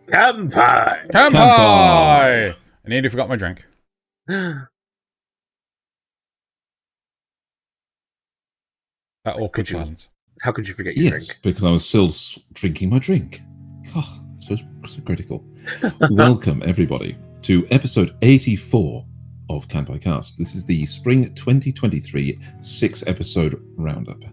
Kanpai! Kanpai! I nearly forgot my drink. That awkward silence. How could you forget your Yes, drink? because I was still drinking my drink. God, so critical. Welcome, everybody, to episode 84 of Kanpai Cast. This is the Spring 2023 6-episode roundup.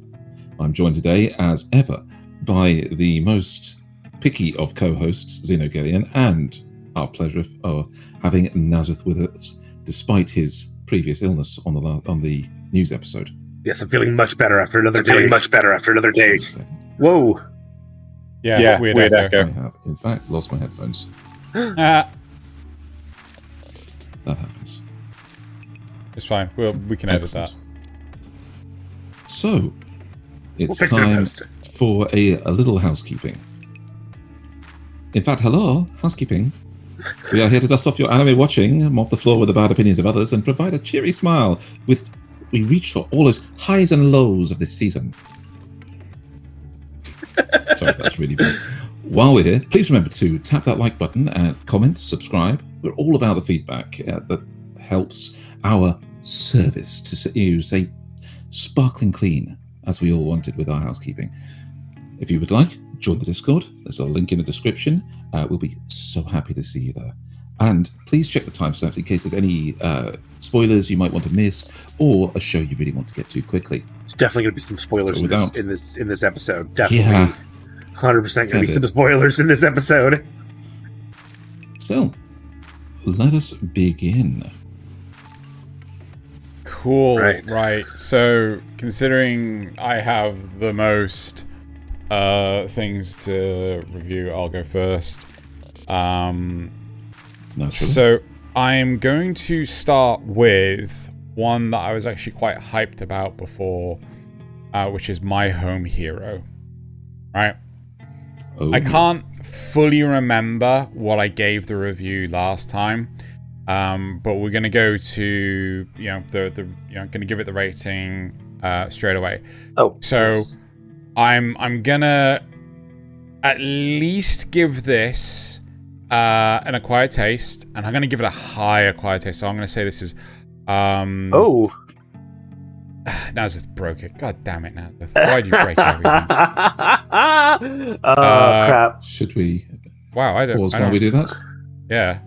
I'm joined today, as ever, by the most picky of co-hosts, Xenogelion, and our pleasure of having Nasuth with us, despite his previous illness on the news episode. Yes, I'm feeling much better after another day. Whoa. Yeah, weird echo. I have, in fact, lost my headphones. That happens. It's fine. We can edit that. So, it's We'll time for a little housekeeping. In fact, hello, housekeeping. We are here to dust off your anime watching, mop the floor with the bad opinions of others, and provide a cheery smile we reach for all those highs and lows of this season. Sorry, that's really bad. While we're here, please remember to tap that like button and comment, subscribe. We're all about the feedback that helps our service to say sparkling clean, as we all wanted with our housekeeping. If you would like, join the Discord. There's a link in the description. We'll be so happy to see you there. And please check the timestamps in case there's any spoilers you might want to miss, or a show you really want to get to quickly. It's definitely going to be some spoilers in this episode. Definitely, yeah, 100% going to be some spoilers in this episode. So, let us begin. Cool. Right. So, considering I have the most things to review, I'll go first. So I'm going to start with one that I was actually quite hyped about before, which is My Home Hero. Right? Oh. I can't fully remember what I gave the review last time, but we're going to go to going to give it the rating straight away. Oh, so yes. I'm gonna at least give this an acquired taste, and I'm gonna give it a high acquired taste. So I'm gonna say this is Nasuth broke it. God damn it, Nasuth. Why'd you break everything? Crap. Should we pause while we do that? Yeah.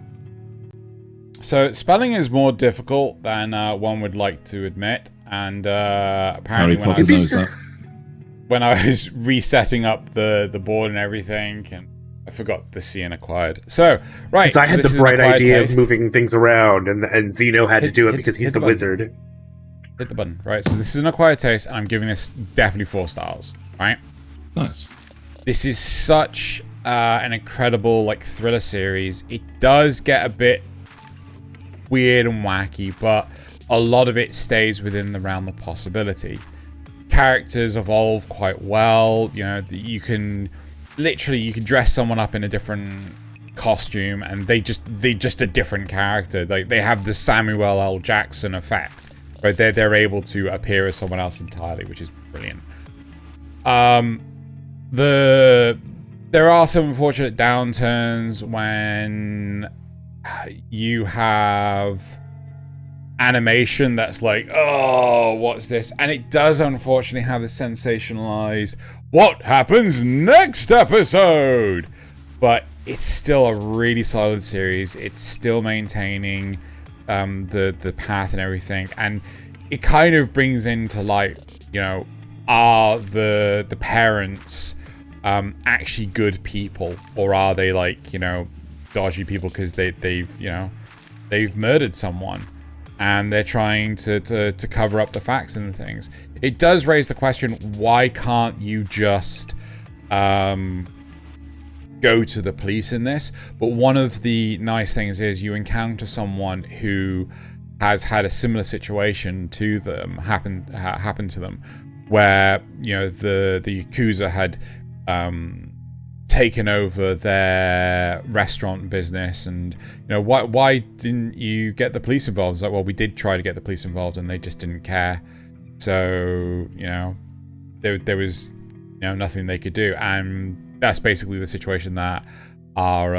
So spelling is more difficult than one would like to admit, and apparently when I was resetting up the board and everything, and I forgot the C in acquired. So, right. Because I had the bright idea of moving things around, and Zeno had to do it because he's the wizard. Hit the button. Right, so this is an acquired taste, and I'm giving this definitely 4 stars. Right? Nice. This is such an incredible, thriller series. It does get a bit weird and wacky, but a lot of it stays within the realm of possibility. Characters evolve quite well. You can dress someone up in a different costume, and they just a different character. They have the Samuel L. Jackson effect, right? They're able to appear as someone else entirely, which is brilliant. There are some unfortunate downturns when you have animation that's like, oh, what's this? And it does unfortunately have the sensationalized what happens next episode, but it's still a really solid series. It's still maintaining the path and everything, and it kind of brings into light, are the parents actually good people, or are they dodgy people because they've murdered someone and they're trying to cover up the facts and things. It does raise the question, why can't you just go to the police in this? But one of the nice things is you encounter someone who has had a similar situation to them happen to them, where the Yakuza had taken over their restaurant business, and why didn't you get the police involved? It's like, well, we did try to get the police involved and they just didn't care, so there was nothing they could do. And that's basically the situation that our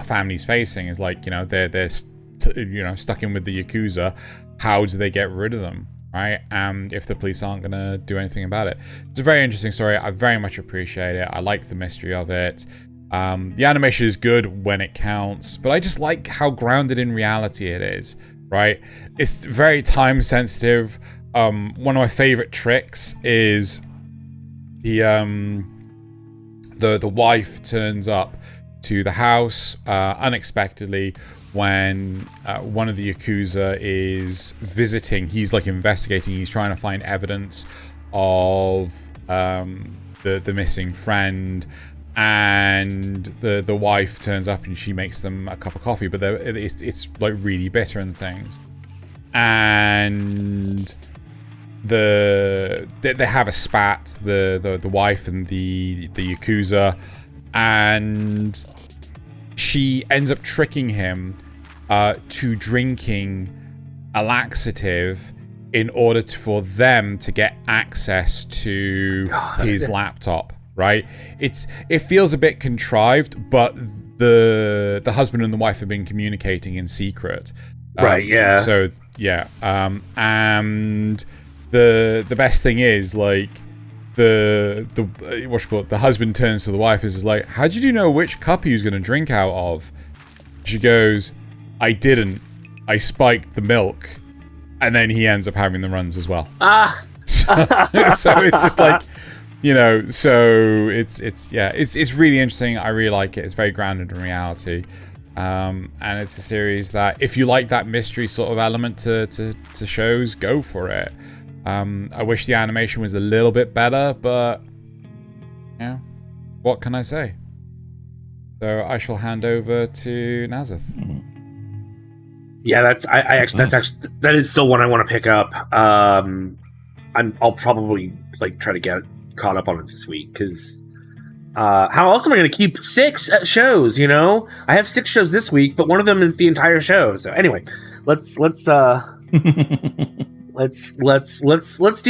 family's facing. Is like, they're stuck in with the Yakuza. How do they get rid of them, right? And if the police aren't gonna do anything about it. It's a very interesting story. I very much appreciate it. I like the mystery of it. The animation is good when it counts, but I just like how grounded in reality it is, right? It's very time sensitive. One of my favorite tricks is the wife turns up to the house unexpectedly when one of the Yakuza is visiting. He's like investigating. He's trying to find evidence of the missing friend. And the wife turns up and she makes them a cup of coffee, but it's like really bitter and things. And they have a spat, the wife and the Yakuza, and she ends up tricking him to drinking a laxative in order for them to get access to his laptop. Right? It feels a bit contrived, but the husband and the wife have been communicating in secret. Right, yeah. So yeah. And the best thing is, like, the husband turns to the wife and is like, "How did you know which cup he was gonna drink out of?" She goes, "I didn't. I spiked the milk." And then he ends up having the runs as well. So it's just like, so it's really interesting. I really like it. It's very grounded in reality, and it's a series that, if you like that mystery sort of element to shows, go for it. I wish the animation was a little bit better, but what can I say? So I shall hand over to Nasuth. Yeah, that is still one I want to pick up. I'll probably try to get caught up on it this week, because how else am I going to keep 6 shows? I have 6 shows this week, but one of them is the entire show. So anyway, let's do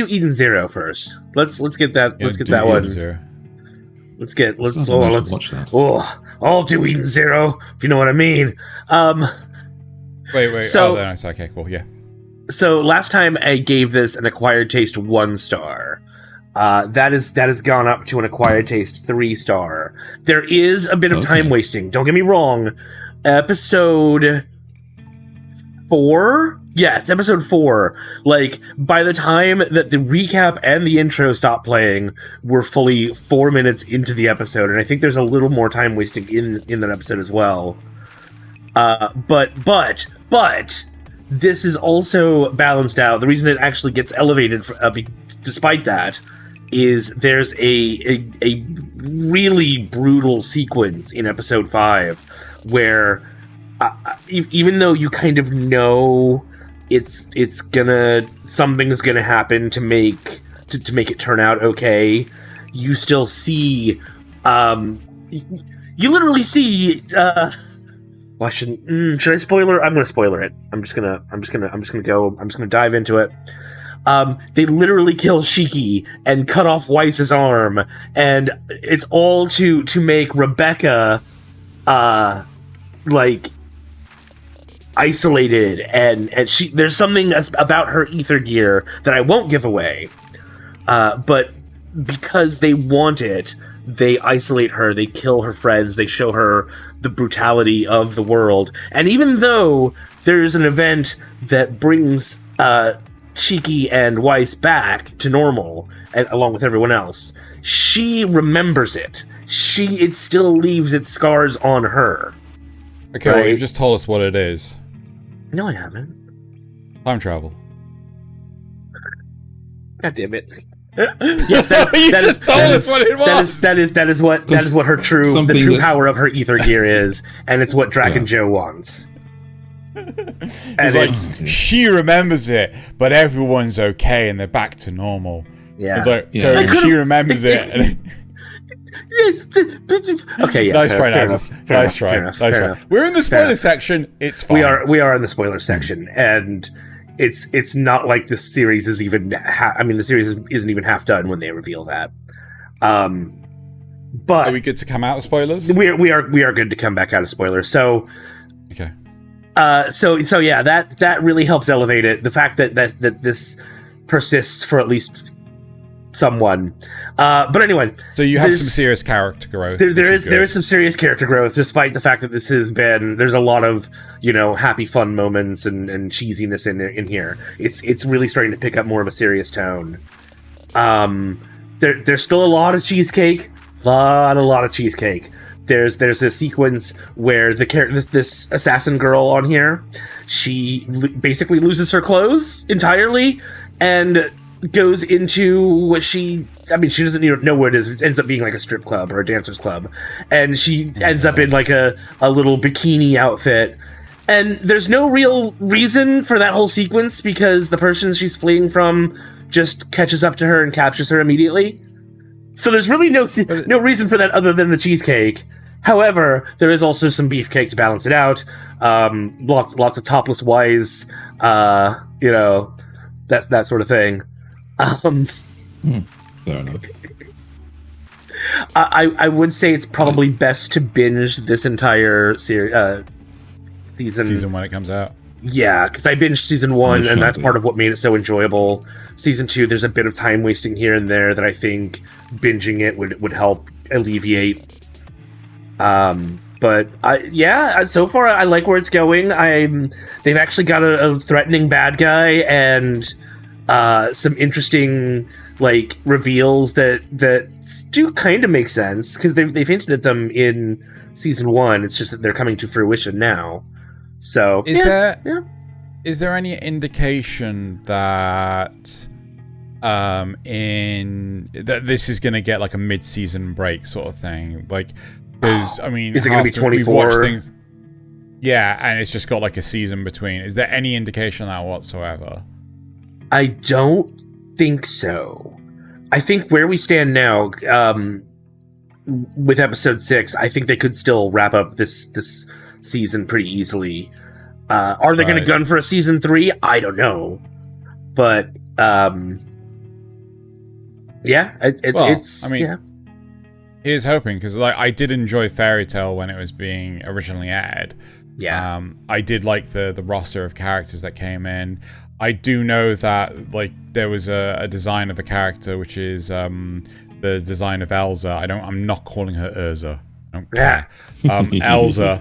Eden Zero first. Let's get that. Let's get that one. Zero. I'll do Eden Zero, if you know what I mean. Wait. So, okay, cool, yeah. So last time I gave this an acquired taste 1 star. That has gone up to an acquired taste 3 star. There is a bit of time wasting. Don't get me wrong. Episode 4? Yes, episode 4. Like, by the time that the recap and the intro stopped playing, we're fully 4 minutes into the episode, and I think there's a little more time wasting in that episode as well. But this is also balanced out. The reason it actually gets elevated, despite that, is there's a really brutal sequence in episode 5 where even though you kind of know something's gonna happen to make it turn out okay, you still see you literally see well, should I spoiler? I'm gonna spoiler it. I'm just gonna dive into it. They literally kill Shiki and cut off Weiss's arm, and it's all to make Rebecca isolated, and there's something about her ether gear that I won't give away, but because they want it, they isolate her, they kill her friends, they show her the brutality of the world. And even though there's an event that brings Shiki and Weiss back to normal, and along with everyone else, she remembers it. It still leaves its scars on her. Okay, right? Well, you've just told us what it is. No, I haven't. Time travel. God damn it. Yes, that is what it was. That is what her the true power of her ether gear is, and it's what Dragon Joe wants. And she remembers it, but everyone's okay and they're back to normal. Yeah. It's like, so she remembers it. Okay, yeah. Nice try. We're in the spoiler section. It's fine. We are in the spoiler section, and it's not like the series is even. The series isn't even half done when they reveal that. But are we good to come out of spoilers? we are good to come back out of spoilers. So Okay. so yeah, that really helps elevate it. The fact that this persists for at least someone. But anyway, So you have some serious character growth. There is some serious character growth, despite the fact that there's a lot of, happy fun moments and cheesiness in here. It's really starting to pick up more of a serious tone. There's still a lot of cheesecake. A lot of cheesecake. There's a sequence where this assassin girl on here, she basically loses her clothes entirely and goes into what she doesn't even know what it is. It ends up being like a strip club or a dancer's club, and she ends up in like a little bikini outfit. And there's no real reason for that whole sequence because the person she's fleeing from just catches up to her and captures her immediately. So there's really no reason for that other than the cheesecake. However, there is also some beefcake to balance it out. Lots of topless wives, that sort of thing. Fair enough. I would say it's probably best to binge this entire season when it comes out. Yeah, because I binged season 1, and that's part of what made it so enjoyable. Season 2, there's a bit of time wasting here and there that I think binging it would help alleviate. But so far I like where it's going. They've actually got a threatening bad guy and some interesting reveals that do kind of make sense because they've hinted at them in season 1. It's just that they're coming to fruition now. So is there any indication that that this is going to get like a mid-season break sort of thing? Because is it going to be 24? Yeah, and it's just got like a season between. Is there any indication of that whatsoever? I don't think so. I think where we stand now, with episode 6, I think they could still wrap up this season pretty easily. Are they going to gun for a season 3? I don't know, but here's hoping, because I did enjoy Fairy Tail when it was being originally aired. Yeah, I did like the roster of characters that came in. I do know that there was a design of a character, which is the design of Elsa. I'm not calling her Urza. I don't care. Elsa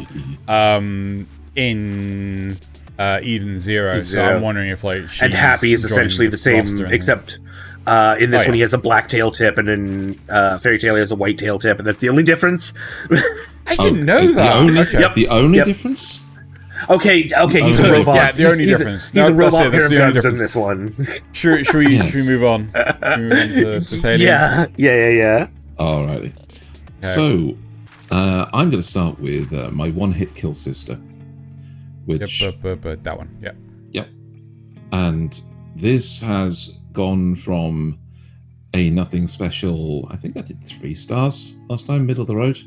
in Eden Zero. So I'm wondering if she's and Happy is essentially the same, except in this one he has a black tail tip, and in Fairy Tail he has a white tail tip, and that's the only difference. I didn't know that. The only difference. Okay, he's a robot. Yeah, the only difference. He's a robot pair of guns in this one. Should we move on? Should we move on to Thaylien? Yeah. Alrighty. Okay. So, I'm going to start with my one-hit kill sister, which that one. Yep. And this has gone from a nothing special. I think I did 3 stars last time, middle of the road,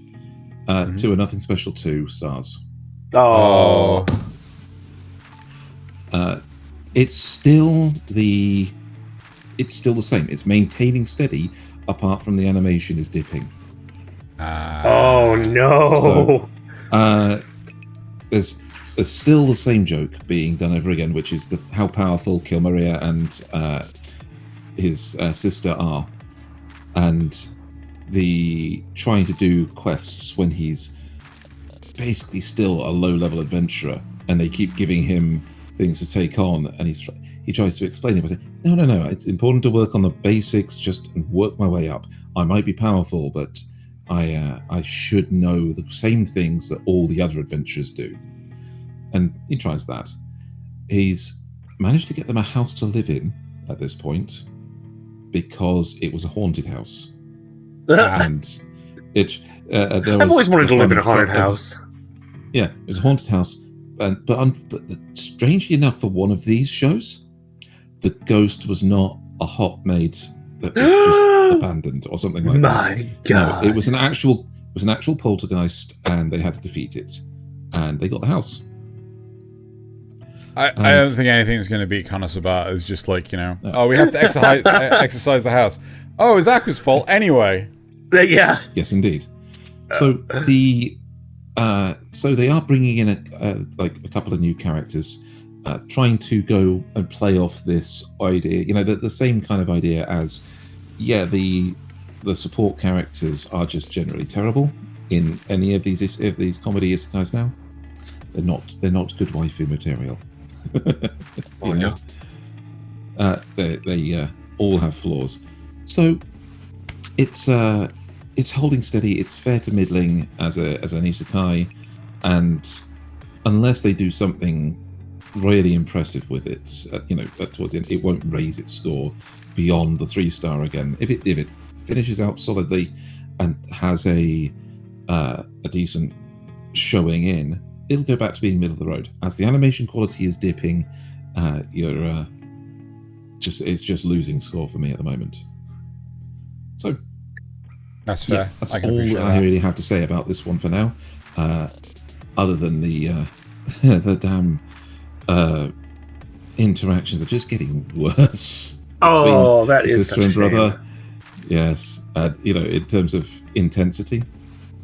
to a nothing special 2 stars. Oh. It's still the same. It's maintaining steady, apart from the animation is dipping. Oh no! So, there's still the same joke being done over again, which is how powerful Kilmaria and his sister are, and the trying to do quests when he's basically still a low-level adventurer, and they keep giving him things to take on, and he tries to explain it by saying, no, it's important to work on the basics, just work my way up. I might be powerful, but I should know the same things that all the other adventurers do. And he tries that. He's managed to get them a house to live in at this point, because it was a haunted house. And I've always wanted to live in a haunted house. Yeah, it was a haunted house, but strangely enough, for one of these shows, the ghost was not a hot maid that was just abandoned or something like that. My God! No, it was an actual poltergeist, and they had to defeat it, and they got the house. I don't think anything's going to beat KONOSUBA. It's just we have to exercise the house. Oh, it's Aku's fault anyway. Yeah. Yes, indeed. So they are bringing in a couple of new characters, trying to go and play off this idea. The same kind of idea as, the support characters are just generally terrible in any of these comedy isekais now. They're not good waifu material. They all have flaws. So it's holding steady. It's fair to middling as an isekai, and unless they do something really impressive with it, towards the end, it won't raise its score beyond the 3-star again. If it finishes out solidly and has a decent showing in, it'll go back to being middle of the road. As the animation quality is dipping, it's just losing score for me at the moment. So that's fair. That's all I really have to say about this one for now. Other than the damn interactions are just getting worse. Oh, that is sister and brother. Yes, in terms of intensity.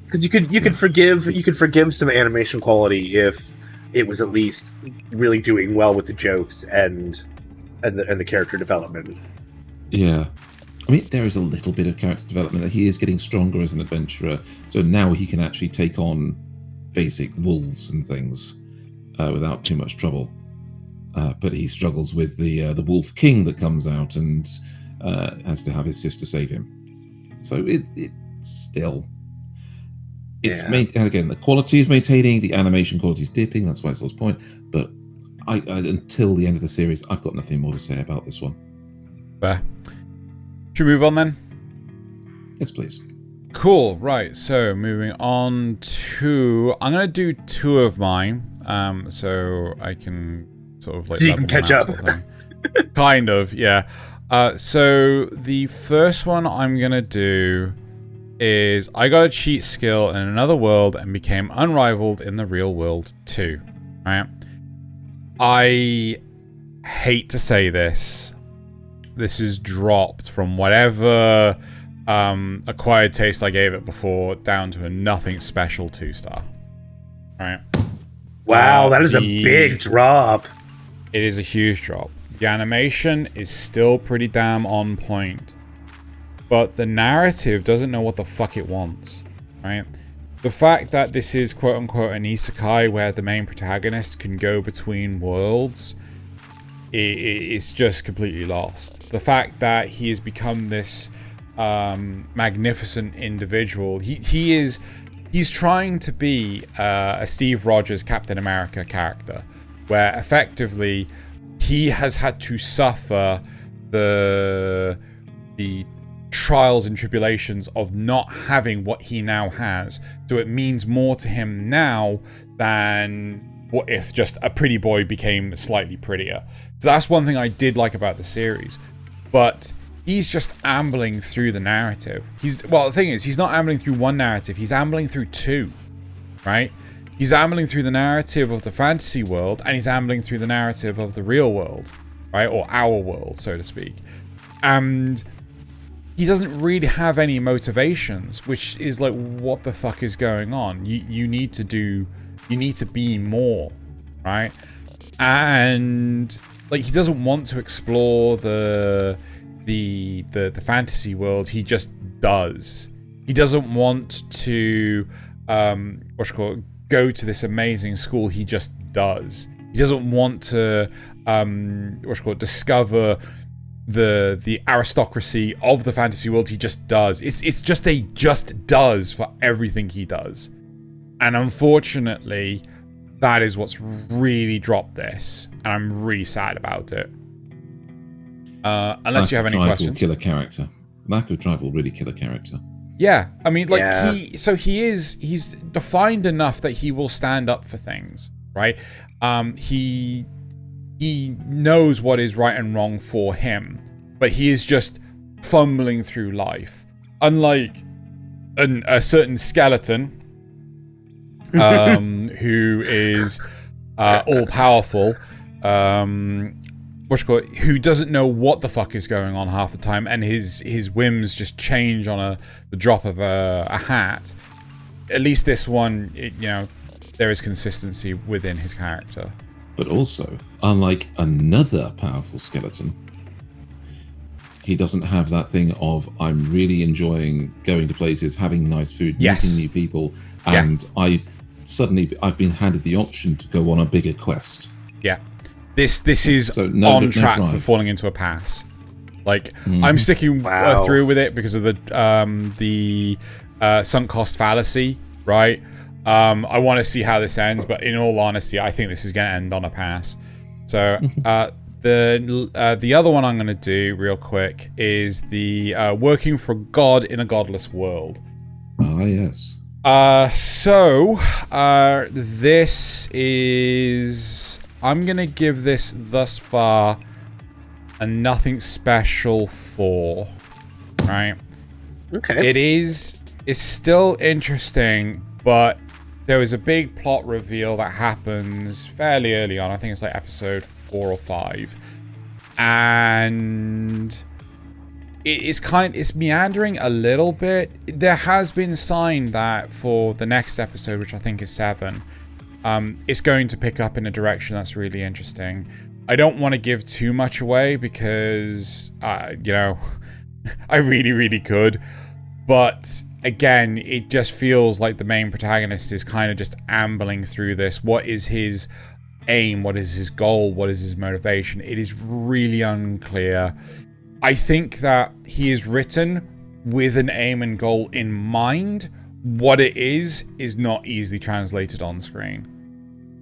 Because you could forgive some animation quality if it was at least really doing well with the jokes and the character development. Yeah. I mean, there is a little bit of character development. He is getting stronger as an adventurer, so now he can actually take on basic wolves and things without too much trouble. But he struggles with the wolf king that comes out and has to have his sister save him. So it's still... again, the quality is maintaining, the animation quality is dipping, that's why it's lost point. But I until the end of the series, I've got nothing more to say about this one. Fair. Should we move on then? Yes, please. Cool. Right. So moving on to, I'm gonna do 2 of mine, so I can sort of so you can catch up. Sort of kind of, yeah. So the first one I'm gonna do is I got a cheat skill in another world and became unrivaled in the real world too. Right. I hate to say this. This is dropped from whatever acquired taste I gave it before down to a nothing special 2-star. Right. Wow, that is a big drop. It is a huge drop. The animation is still pretty damn on point, but the narrative doesn't know what the fuck it wants. Right. The fact that this is quote unquote an isekai where the main protagonist can go between worlds, it's just completely lost. The fact that he has become this magnificent individual, he's trying to be a Steve Rogers Captain America character, where effectively he has had to suffer the trials and tribulations of not having what he now has. So it means more to him now than what if just a pretty boy became slightly prettier. So that's one thing I did like about the series. But he's just ambling through the narrative. The thing is, he's not ambling through one narrative, he's ambling through 2. Right? He's ambling through the narrative of the fantasy world, and he's ambling through the narrative of the real world. Right? Or our world, so to speak. And he doesn't really have any motivations, which is like, what the fuck is going on? You need to be more, right? And like, he doesn't want to explore the fantasy world. He just does. He doesn't want to go to this amazing school. He just does. He doesn't want to discover the aristocracy of the fantasy world. He just does. It's just a just does for everything he does. And unfortunately, that is what's really dropped this, and I'm really sad about it. Unless you have any questions. Will kill a character. Lack of drive will really kill a character. Yeah, I mean, like, he's defined enough that he will stand up for things, right? He knows what is right and wrong for him, but he is just fumbling through life. Unlike a certain skeleton, who is all powerful, who doesn't know what the fuck is going on half the time, and his whims just change on the drop of a hat. At least this one, there is consistency within his character. But also, unlike another powerful skeleton, he doesn't have that thing of, I'm really enjoying going to places, having nice food, meeting new people, and I've been handed the option to go on a bigger quest. Yeah. This is on track for falling into a pass. Like, I'm sticking through with it because of the sunk cost fallacy, right? I want to see how this ends, but in all honesty, I think this is going to end on a pass. So, the other one I'm going to do real quick is the working for God in a godless world. Ah, yes. This is... I'm going to give this thus far a nothing special 4. Right? Okay. It's still interesting, but there was a big plot reveal that happens fairly early on. I think it's like episode 4 or 5. And it's meandering a little bit. There has been a sign that for the next episode, which I think is 7, it's going to pick up in a direction that's really interesting. I don't want to give too much away because, I really, really could. But again, it just feels like the main protagonist is kind of just ambling through this. What is his aim? What is his goal? What is his motivation? It is really unclear. I think that he is written with an aim and goal in mind. What it is not easily translated on screen.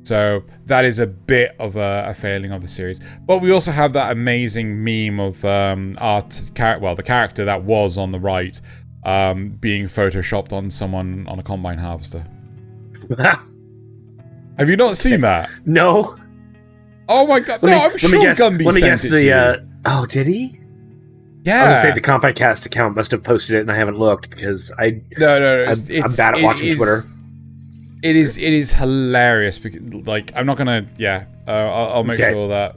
So that is a bit of a failing of the series. But we also have that amazing meme of the character that was on the right being photoshopped on someone on a combine harvester. Have you not seen that? No. Oh my god! I'm sure Gumby sent it to you. Oh, did he? Yeah. I was gonna say the Kanpai Cast account must have posted it, and I haven't looked because I'm bad at watching Twitter. It is hilarious because, like, I'm not gonna. Yeah, I'll make sure that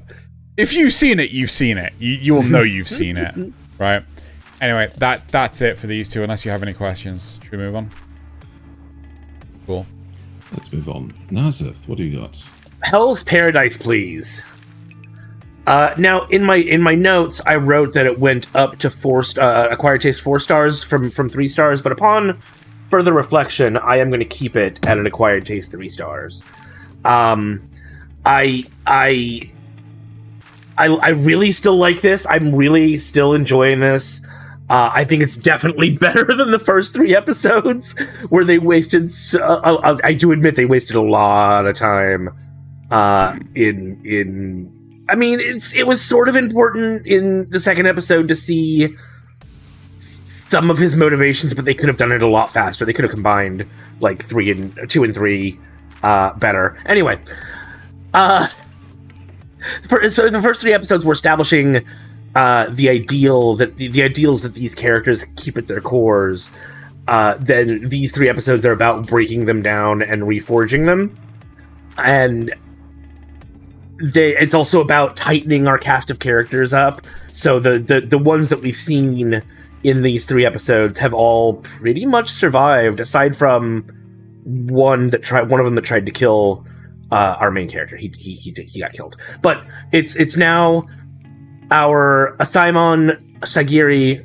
if you've seen it, you've seen it. You'll know you've seen it, right? Anyway, that's it for these two. Unless you have any questions, should we move on? Cool. Let's move on. Nasuth, what do you got? Hell's Paradise, please. Now, in my notes, I wrote that it went up to acquired taste 4 stars from 3 stars, but upon further reflection, I am going to keep it at an acquired taste 3 stars. I really still like this. I'm really still enjoying this. I think it's definitely better than the first 3 episodes, where they wasted. I do admit they wasted a lot of time. I mean, it was sort of important in the second episode to see some of his motivations, but they could have done it a lot faster. They could have combined like 2 and 3 better. Anyway, so the first 3 episodes were establishing the ideals that these characters keep at their cores. Then these 3 episodes are about breaking them down and reforging them, and it's also about tightening our cast of characters up. So the ones that we've seen in these 3 episodes have all pretty much survived, aside from one of them that tried to kill our main character. He got killed. But it's now our Asaemon, Sagiri,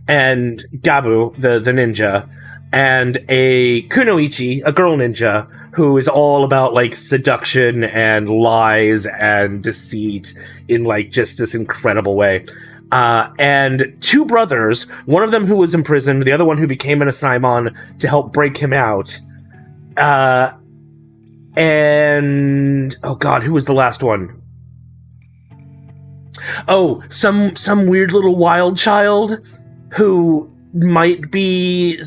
and Gabu, the ninja, and a Kunoichi, a girl ninja, who is all about like seduction and lies and deceit in like just this incredible way. And 2 brothers, one of them who was imprisoned, the other one who became an Asaemon to help break him out. And oh god, who was the last one? Oh, some weird little wild child who might be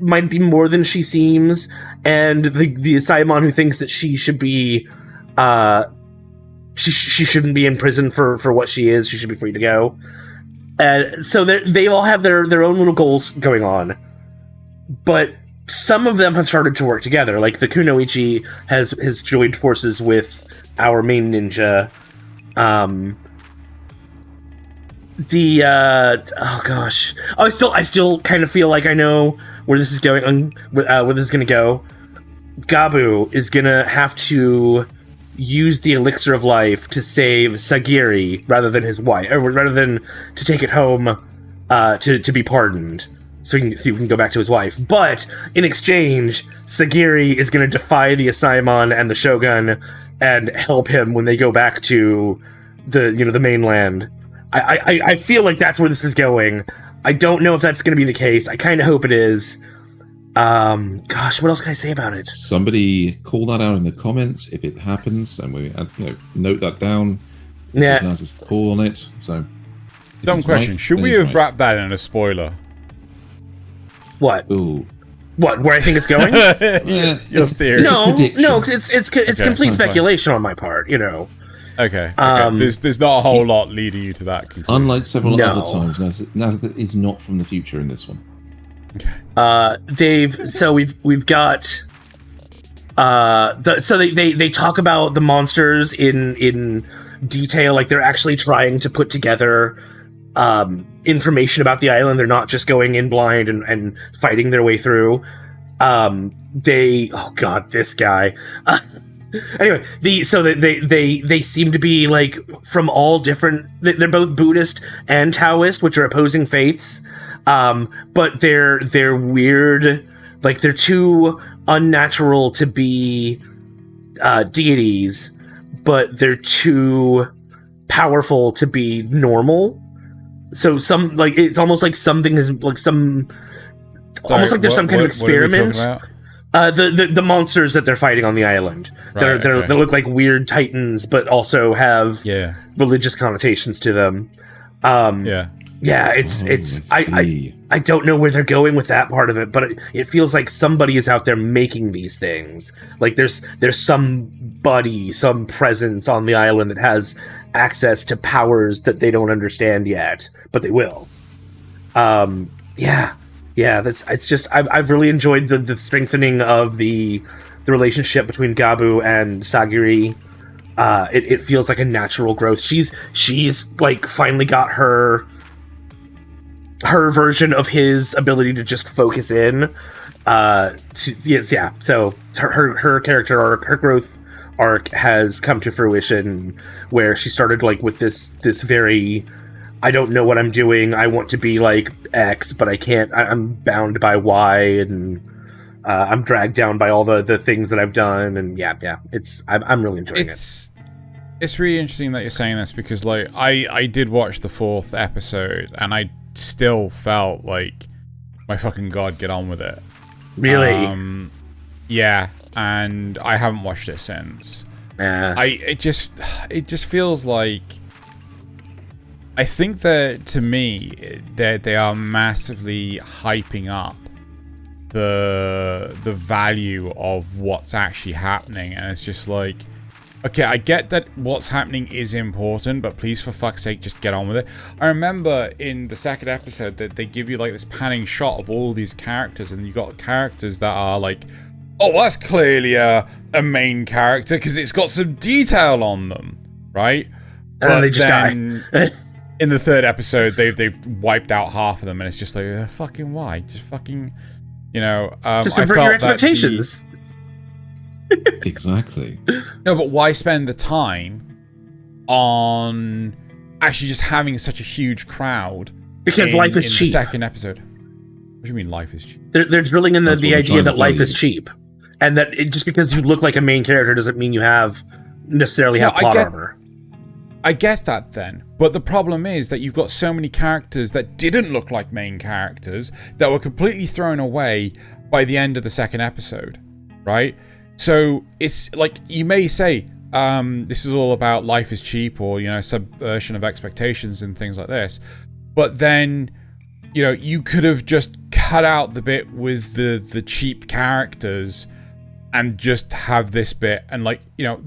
more than she seems, and the Asaemon who thinks that she should be she shouldn't be in prison for what she is. She should be free to go. And so they all have their own little goals going on, but some of them have started to work together. Like the Kunoichi has joined forces with our main ninja, Oh gosh. Oh, I still kind of feel like I know where this is going. Where this is gonna go. Gabu is gonna have to use the elixir of life to save Sagiri rather than his wife, or rather than to take it home to be pardoned, so we can go back to his wife. But in exchange, Sagiri is gonna defy the Asaemon and the Shogun and help him when they go back to the mainland. I feel like that's where this is going. I don't know if that's going to be the case. I kind of hope it is. Gosh, what else can I say about it? Somebody call that out in the comments if it happens, and we note that down. This is Nasuth's call on it. So, dumb question: should we have wrapped that in a spoiler? What? Ooh. What? Where I think it's going? Your theory. No, it's complete speculation on my part. Okay. There's not a whole lot leading you to that conclusion. Unlike several other times, Nasuth is not from the future in this one. Okay. We've got they talk about the monsters in detail, like they're actually trying to put together information about the island. They're not just going in blind and fighting their way through. Oh god, this guy. Anyway, they seem to be like from all different. They're both Buddhist and Taoist, which are opposing faiths. But they're weird. Like they're too unnatural to be deities, but they're too powerful to be normal. So it's almost like something is like some. Sorry, almost like there's some kind of experiment. What are we talking about? The monsters that they're fighting on the island. They look like weird titans, but also have religious connotations to them. I don't know where they're going with that part of it, but it feels like somebody is out there making these things. Like there's somebody, some presence on the island that has access to powers that they don't understand yet, but they will. I've really enjoyed the strengthening of the relationship between Gabu and Sagiri. It feels like a natural growth. She's like finally got her version of his ability to just focus in. So her character arc, her growth arc has come to fruition, where she started like with this very, I don't know what I'm doing. I want to be like X, but I can't. I'm bound by Y, and I'm dragged down by all the things that I've done. And I'm really enjoying it. It's really interesting that you're saying this, because like I did watch the 4th episode, and I still felt like, my fucking god, get on with it. Really? Yeah, and I haven't watched it since. It just feels like, I think that, to me, they are massively hyping up the value of what's actually happening, and it's just like, okay, I get that what's happening is important, but please, for fuck's sake, just get on with it. I remember in the 2nd episode that they give you like this panning shot of all these characters, and you got characters that are like, oh, that's clearly a main character because it's got some detail on them, right? And then they just die. In the 3rd episode, they've wiped out half of them, and it's just like, fucking why? Just fucking, just subvert your expectations. Exactly. No, but why spend the time on actually just having such a huge crowd? Because life is cheap. The 2nd episode. What do you mean life is cheap? They're drilling in the idea that life is cheap, and that just because you look like a main character doesn't mean you necessarily have plot armor. I get that then, but the problem is that you've got so many characters that didn't look like main characters that were completely thrown away by the end of the 2nd episode, right? So it's like, you may say, this is all about life is cheap, or, subversion of expectations and things like this. But then, you could have just cut out the bit with the cheap characters and just have this bit. And like,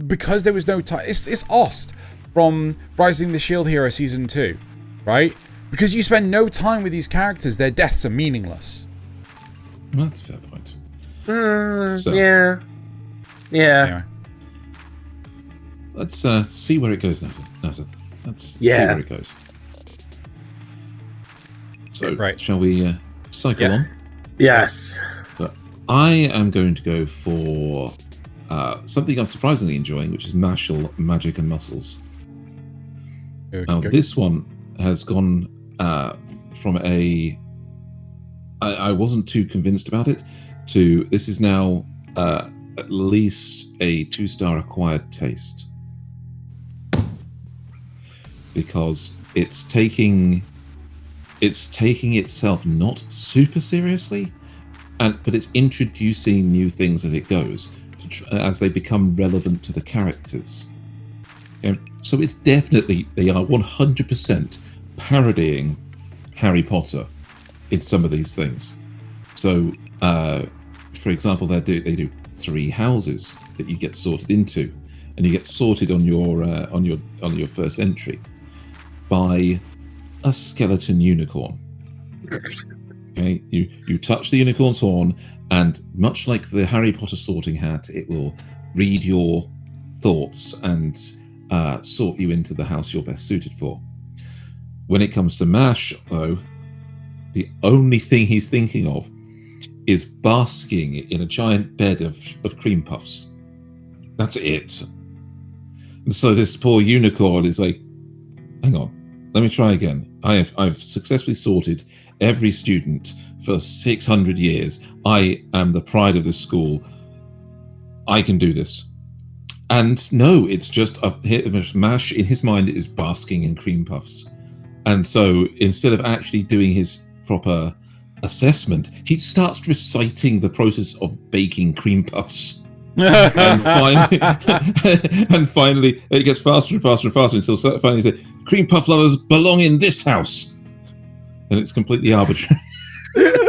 because there was no time, it's Ost from Rising the Shield Hero Season 2, right? Because you spend no time with these characters, their deaths are meaningless. That's a fair point. Yeah. Anyway. let's see where it goes, Nasuth. Let's see where it goes. So, shall we cycle on? Yes. So, I am going to go for something I'm surprisingly enjoying, which is Mashle, Magic and Muscles. Now, this one has gone from I wasn't too convinced about it, to this is now at least a 2-star acquired taste. Because it's taking itself not super seriously, but it's introducing new things as it goes, as they become relevant to the characters. Okay? So it's definitely, they are 100% parodying Harry Potter in some of these things. So, for example, they do 3 houses that you get sorted into, and you get sorted on your first entry by a skeleton unicorn. Okay, you touch the unicorn's horn, and much like the Harry Potter sorting hat, it will read your thoughts and sort you into the house you're best suited for. When it comes to Mash, though, the only thing he's thinking of is basking in a giant bed of cream puffs. That's it. And so this poor unicorn is like, hang on, let me try again. I've successfully sorted every student for 600 years. I am the pride of this school. I can do this. And no, it's just Mash in his mind is basking in cream puffs. And so instead of actually doing his proper assessment, he starts reciting the process of baking cream puffs. and finally, it gets faster and faster and faster until finally he says, "Cream puff lovers belong in this house," and it's completely arbitrary. They're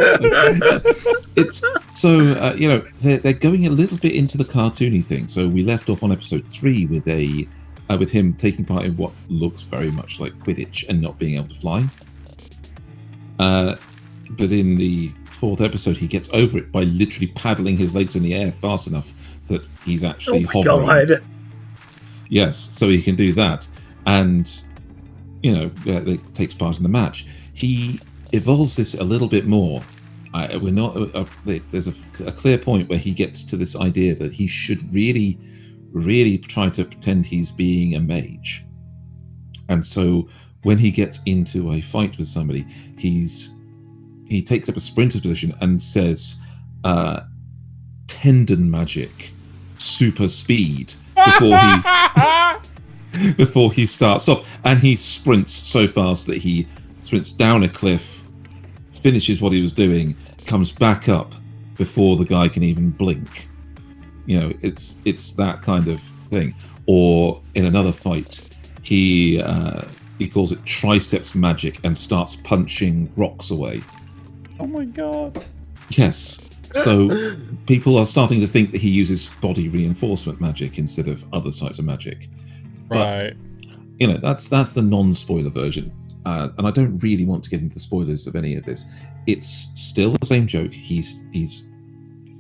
going a little bit into the cartoony thing. So we left off on episode 3 with with him taking part in what looks very much like Quidditch and not being able to fly. But in the 4th episode, he gets over it by literally paddling his legs in the air fast enough that he's actually hovering. God. Yes, so he can do that. And, it takes part in the match. He evolves this a little bit more. There's a clear point where he gets to this idea that he should really, really try to pretend he's being a mage. And so when he gets into a fight with somebody, he takes up a sprinter's position and says, tendon magic, super speed, before he starts off. And he sprints so fast that he sprints down a cliff, finishes what he was doing, comes back up before the guy can even blink. It's that kind of thing. Or in another fight, he calls it triceps magic and starts punching rocks away. Oh my god. Yes. So people are starting to think that he uses body reinforcement magic instead of other types of magic. Right. But, that's the non-spoiler version. And I don't really want to get into the spoilers of any of this. It's still the same joke. He's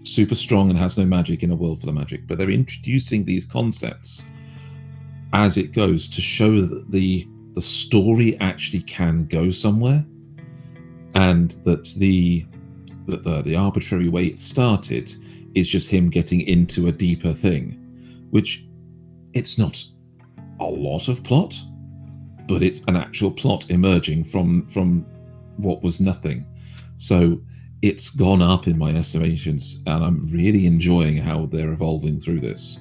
super strong and has no magic in a world full of magic. But they're introducing these concepts as it goes to show that the story actually can go somewhere, and that the arbitrary way it started is just him getting into a deeper thing, which it's not a lot of plot, but it's an actual plot emerging from what was nothing. So it's gone up in my estimations, and I'm really enjoying how they're evolving through this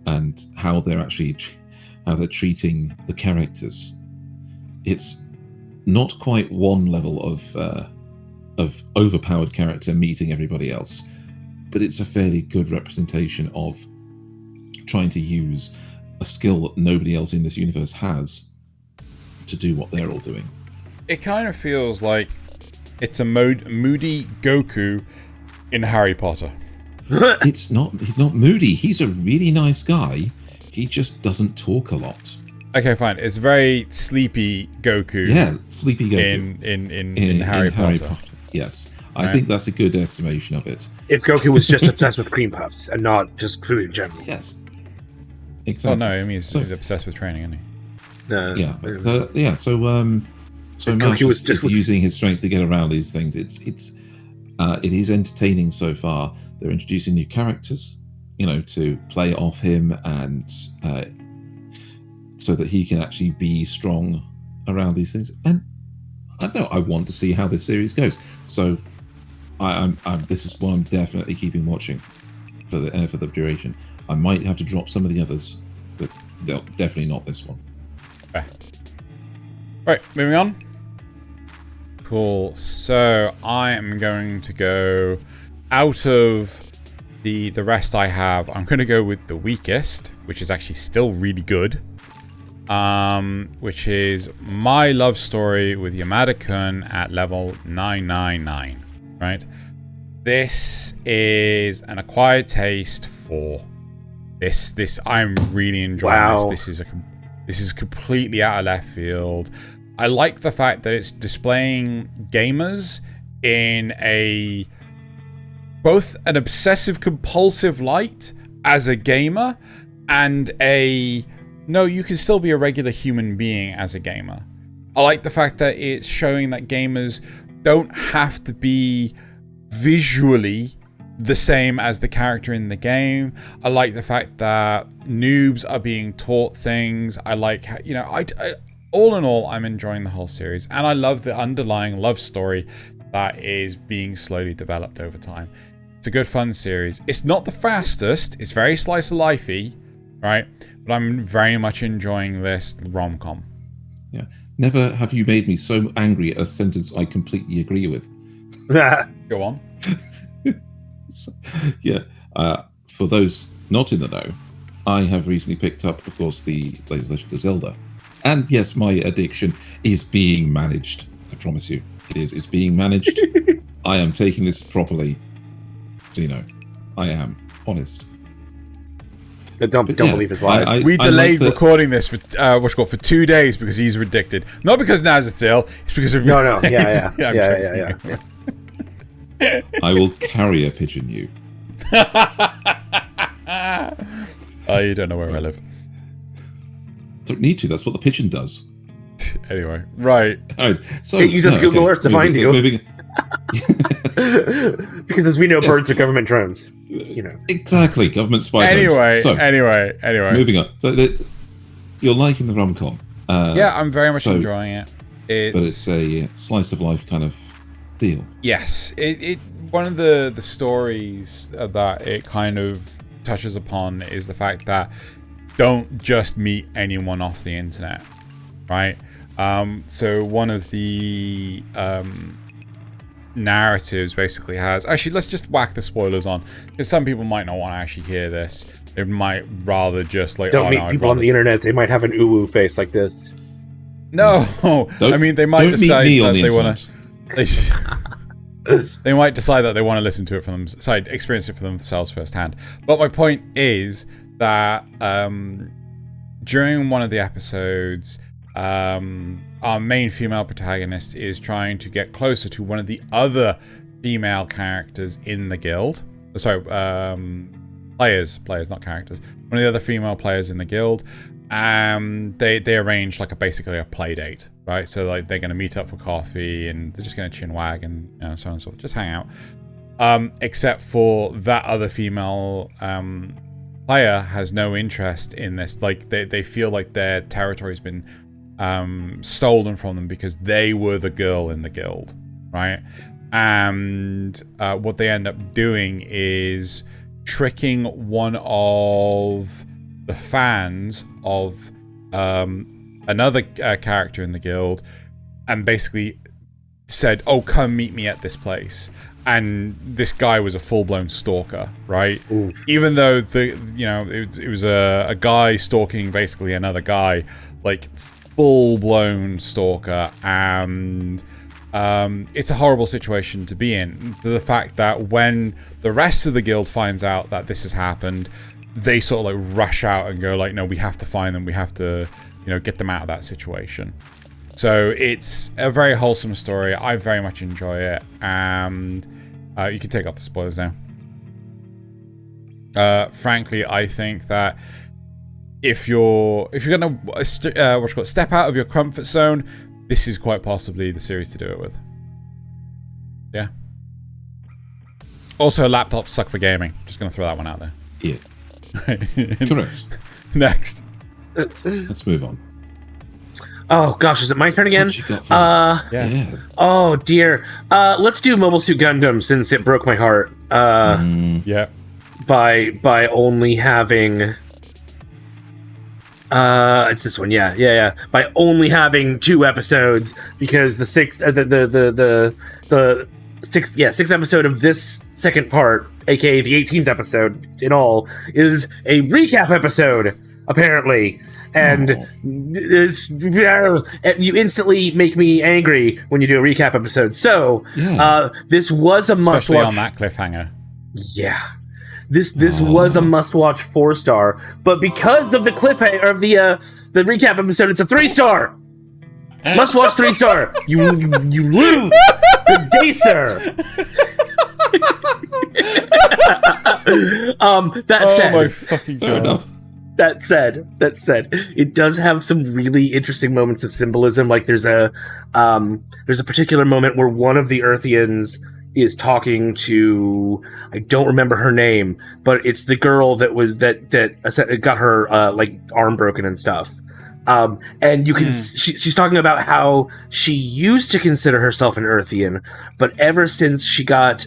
and how they're treating the characters. It's not quite one level of overpowered character meeting everybody else, but it's a fairly good representation of trying to use a skill that nobody else in this universe has to do what they're all doing. It kind of feels like it's a moody Goku in Harry Potter. He's not moody. He's a really nice guy. He just doesn't talk a lot. Okay, fine. It's very sleepy Goku. Yeah, sleepy Goku in Harry Potter. Yes, I think that's a good estimation of it. If Goku was just obsessed with cream puffs and not just food in general. Yes. exactly. Oh no, I mean he's obsessed with training, isn't he? No, yeah. So Mash is using his strength to get around these things. It is entertaining so far. They're introducing new characters, to play off him and so that he can actually be strong around these things. And I don't know, I want to see how this series goes. So this is what I'm definitely keeping watching for the duration. I might have to drop some of the others, but definitely not this one. Okay. Right, moving on. Cool. So I am going to go out of the rest I have. I'm going to go with the weakest, which is actually still really good. Which is My Love Story with Yamada-kun at level 999. Right. This is an acquired taste for this. I'm really enjoying this. This is completely out of left field. I like the fact that it's displaying gamers in both an obsessive compulsive light as a gamer and no, you can still be a regular human being as a gamer. I like the fact that it's showing that gamers don't have to be visually the same as the character in the game. I like the fact that noobs are being taught things. I like, all in all, I'm enjoying the whole series, and I love the underlying love story that is being slowly developed over time. It's a good, fun series. It's not the fastest. It's very slice of lifey, right? But I'm very much enjoying this rom-com. Yeah. Never have you made me so angry at a sentence I completely agree with. Go on. For those not in the know, I have recently picked up, of course, the latest Legend of Zelda. And yes, my addiction is being managed. I promise you, it is. It's being managed. I am taking this properly. Xeno, I am honest. Don't believe his lies. We delayed recording this for 2 days because he's addicted. Not because Nasuth's ill. It's because of no. Yeah. I will carry a pigeon you. Oh, you don't know where I live. Don't need to. That's what the pigeon does. Anyway, right. All right. So you just Google Earth to find you. Because as we know, birds are government drones. Exactly, government spy drones. Anyway. Moving on. So you're liking the rom-com. Yeah, I'm very much enjoying it. But it's a slice of life kind of deal. Yes, it one of the stories that it kind of touches upon is the fact that don't just meet anyone off the internet, right? So one of the narratives basically has... Actually, let's just whack the spoilers on, because some people might not want to actually hear this. They might rather just like... Don't meet people on the internet. They might have an uwu face like this. No! I mean, they might decide that they want to... They might decide that they want to listen to it for themselves, experience it for themselves firsthand. But my point is that during one of the episodes, our main female protagonist is trying to get closer to one of the other female characters in the guild. Sorry, players, not characters. One of the other female players in the guild. They arrange like basically a play date, right? So like they're going to meet up for coffee and they're just going to chin wag and so on and so forth, just hang out. Except for that other female player has no interest in this. Like they feel like their territory's been stolen from them because they were the girl in the guild, right? And what they end up doing is tricking one of the fans of another character in the guild, and basically said, "Oh, come meet me at this place." And this guy was a full-blown stalker, right? Ooh. Even though it was a guy stalking basically another guy, like full-blown stalker, and it's a horrible situation to be in. The fact that when the rest of the guild finds out that this has happened, they sort of like rush out and go like, no, we have to find them. We have to, get them out of that situation. So it's a very wholesome story. I very much enjoy it. And you can take off the spoilers now. Frankly, I think that if you're gonna step out of your comfort zone, this is quite possibly the series to do it with. Yeah. Also, laptops suck for gaming. Just gonna throw that one out there. Yeah. Correct. Next. Let's move on. Oh gosh, is it my turn again? What you got for us? Yeah. Oh dear. Let's do Mobile Suit Gundam since it broke my heart. Yeah. By only having. It's this one. Yeah. By only having 2 episodes, because the sixth episode of this second part, aka the 18th episode in all, is a recap episode, apparently. And it's, you instantly make me angry when you do a recap episode. So, this was a must-watch. Especially on that cliffhanger. Yeah. This was a must-watch 4-star, but because of the cliffhanger of the recap episode, it's a 3-star. Must-watch 3-star. You lose. Good day, sir. That said, oh my fucking god. That said, it does have some really interesting moments of symbolism. Like there's a particular moment where one of the Earthians is talking to, I don't remember her name, but it's the girl that got her like arm broken and stuff. And you can she's talking about how she used to consider herself an Earthian, but ever since she got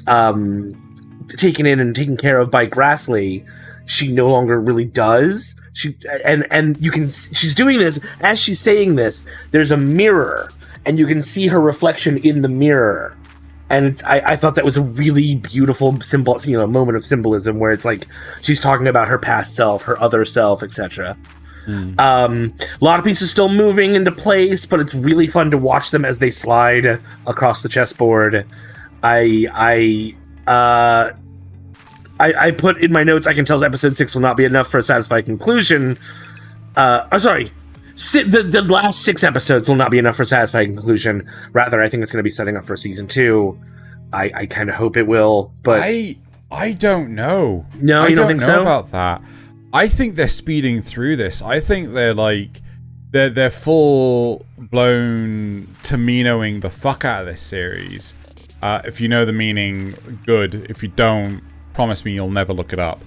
taken in and taken care of by Grassley, she no longer really does. And you can, she's doing this as she's saying this. There's a mirror, and you can see her reflection in the mirror. And I thought that was a really beautiful symbol, moment of symbolism where it's like she's talking about her past self, her other self, etc. A lot of pieces still moving into place, but it's really fun to watch them as they slide across the chessboard. I put in my notes, I can tell episode 6 will not be enough for a satisfying conclusion. The last 6 episodes will not be enough for a satisfying conclusion. Rather, I think it's going to be setting up for season 2. I kind of hope it will, but I don't know. No, you don't think so? I don't know about that. I think they're speeding through this. I think they're they're full blown Taminoing the fuck out of this series. If you know the meaning, good. If you don't, promise me you'll never look it up.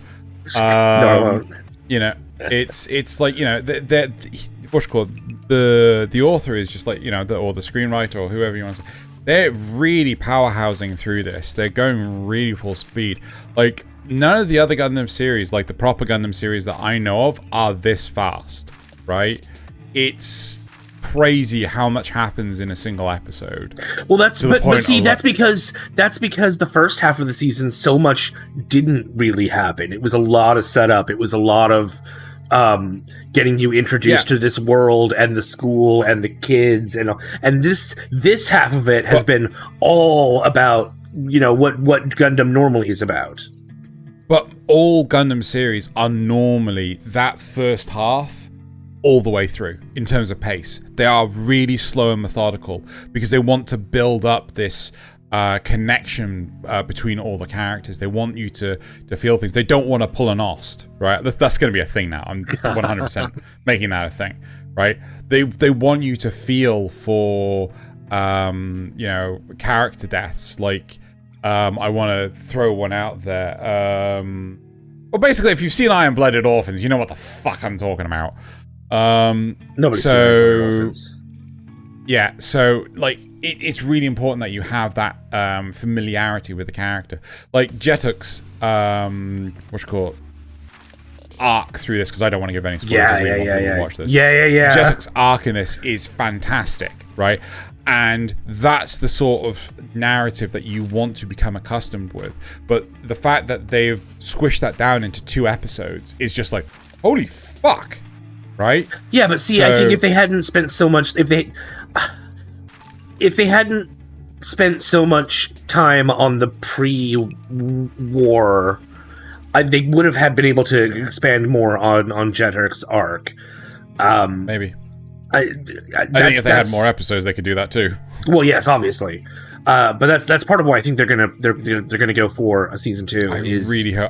No, I won't. It's like, what's it called? The author is just like, or the screenwriter or whoever you want to say. They're really powerhousing through this. They're going really full speed. Like, none of the other Gundam series, like the proper Gundam series that I know of, are this fast, right? It's crazy how much happens in a single episode. Well, that's because the first half of the season, so much didn't really happen. It was a lot of setup. It was a lot of getting you introduced to this world and the school and the kids and this half of it has been all about what Gundam normally is about. But all Gundam series are normally that first half all the way through in terms of pace. They are really slow and methodical because they want to build up this connection between all the characters. They want you to feel things. They don't want to pull an Ost, right? That's going to be a thing now. I'm 100% making that a thing, right? They want you to feel for character deaths. Like I want to throw one out there. Well, basically, if you've seen Iron-Blooded Orphans, you know what the fuck I'm talking about. Nobody's seen Iron-Blooded Orphans. Yeah, so like it's really important that you have that familiarity with the character. Like Jetuk's arc through this, because I don't want to give any spoilers. Watch this. Yeah. Jetuk's arc in this is fantastic, right? And that's the sort of narrative that you want to become accustomed with. But the fact that they've squished that down into 2 episodes is just like, holy fuck, right? Yeah, but see, I think if they hadn't spent so much, if they hadn't spent so much time on the pre-war, they would have been able to expand more on Jetuk's arc. Maybe. I think if they had more episodes, they could do that too. Well, yes, obviously, but that's part of why I think they're gonna go for a season 2.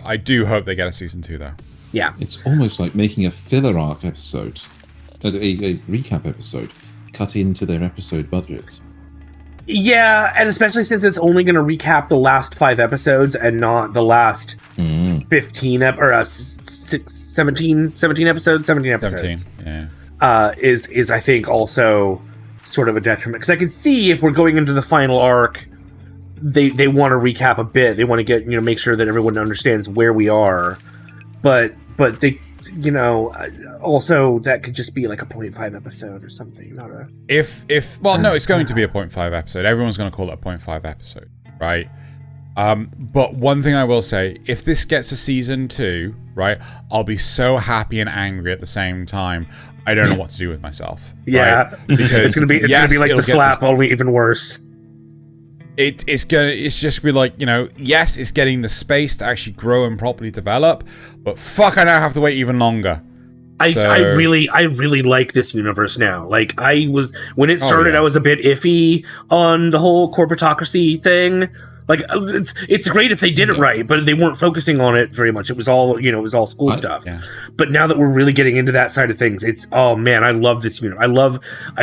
I do hope they get a season 2 though. Yeah. It's almost like making a filler arc episode, a recap episode, cut into their episode budget. Yeah, and especially since it's only going to recap the last 5 episodes and not the last 15 17 episodes. 17 episodes. 17, yeah. Is I think also sort of a detriment, because I can see if we're going into the final arc, they want to recap a bit. They want to get, make sure that everyone understands where we are, but they, also that could just be like a 0.5 episode or something, not a. No, it's going to be a 0.5 episode. Everyone's going to call it a 0.5 episode, right? But one thing I will say, if this gets a season 2, right, I'll be so happy and angry at the same time. I don't know what to do with myself. Yeah, right? Because it's gonna be like the slap, only even worse. It's just be like, yes, it's getting the space to actually grow and properly develop, but fuck, I now have to wait even longer. I really like this universe now. Like, when it started, I was a bit iffy on the whole corporatocracy thing. Like, it's great if they did it right, but they weren't focusing on it very much. It was all, school stuff. Yeah. But now that we're really getting into that side of things, oh man, I love this universe. I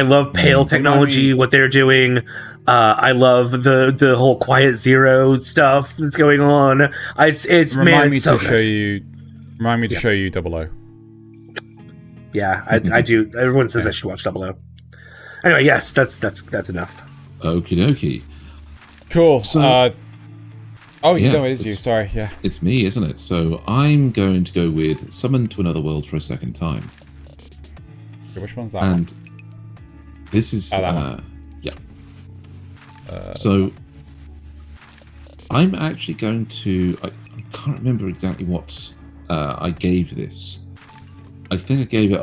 love Pale technology, what they're doing. I love the whole Quiet Zero stuff that's going on. Remind me to show you 00. Yeah, I do. Everyone says I should watch 00. Anyway, yes, that's enough. Okie dokie. Cool. So, it is you. Sorry, yeah. It's me, isn't it? So I'm going to go with Summoned to Another World for a second time. Okay, which one's that and one? This is... that one. Yeah. So I'm actually going to... I can't remember exactly what I gave this. I think I gave it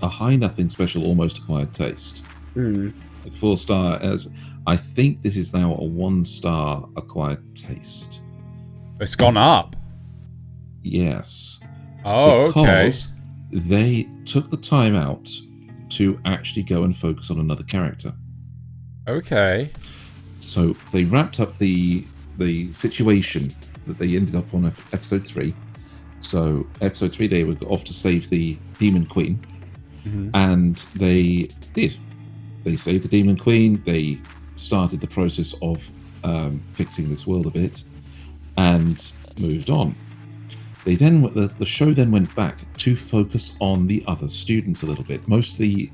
a high nothing special, almost acquired taste. Like 4-star as... I think this is now a 1-star acquired taste. It's gone up. Yes. Oh, because they took the time out to actually go and focus on another character. Okay. So they wrapped up the situation that they ended up on episode 3. So episode 3, they were off to save the Demon Queen, and they did. They saved the Demon Queen. They started the process of fixing this world a bit, and moved on. They then the show then went back to focus on the other students a little bit, mostly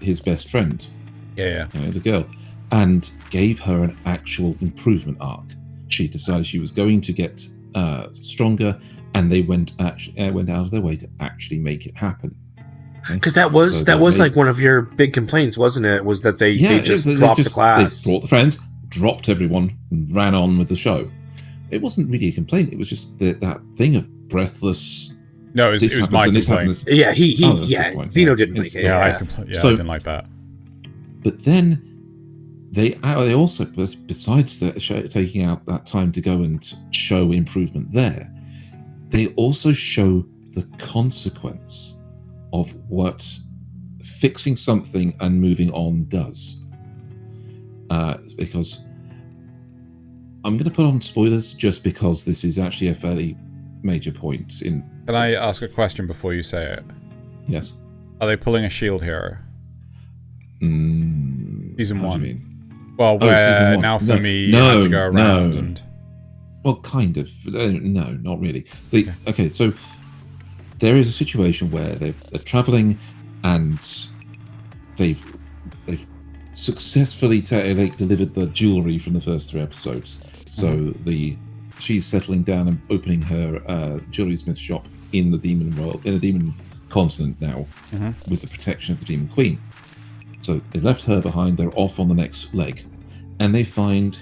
his best friend, the girl, and gave her an actual improvement arc. She decided she was going to get stronger, and they went out of their way to actually make it happen. Because that was like one of your big complaints, wasn't it? Was that they just dropped the class. They brought the friends, dropped everyone, and ran on with the show. It wasn't really a complaint. It was just that thing of breathless. No, it was my complaint. Yeah, Xeno didn't like it. I didn't like that. But then they also, besides taking out that time to go and show improvement there, they also show the consequence of what fixing something and moving on does. Because I'm going to put on spoilers just because this is actually a fairly major point in... Can I ask a question before you say it? Yes. Are they pulling a shield hero? Season 1. What do you mean? Well, where now for me had to go around and... Well, kind of. No, not really. Okay, so there is a situation where they're traveling, and they've successfully delivered the jewelry from the first 3 episodes. So she's settling down and opening her jewelry smith shop in the demon world, in the demon continent now, with the protection of the Demon Queen. So they left her behind. They're off on the next leg, and they find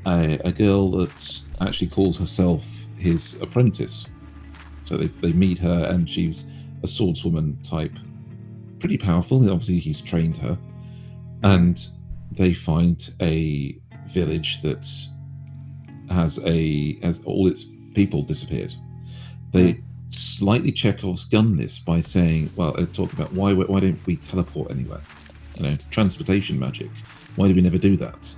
a girl that actually calls herself his apprentice. So they meet her, and she's a swordswoman type, pretty powerful. Obviously, he's trained her, and they find a village that has all its people disappeared. They slightly Chekhov's gun this by saying, well, they talk about why don't we teleport anywhere? Transportation magic. Why do we never do that?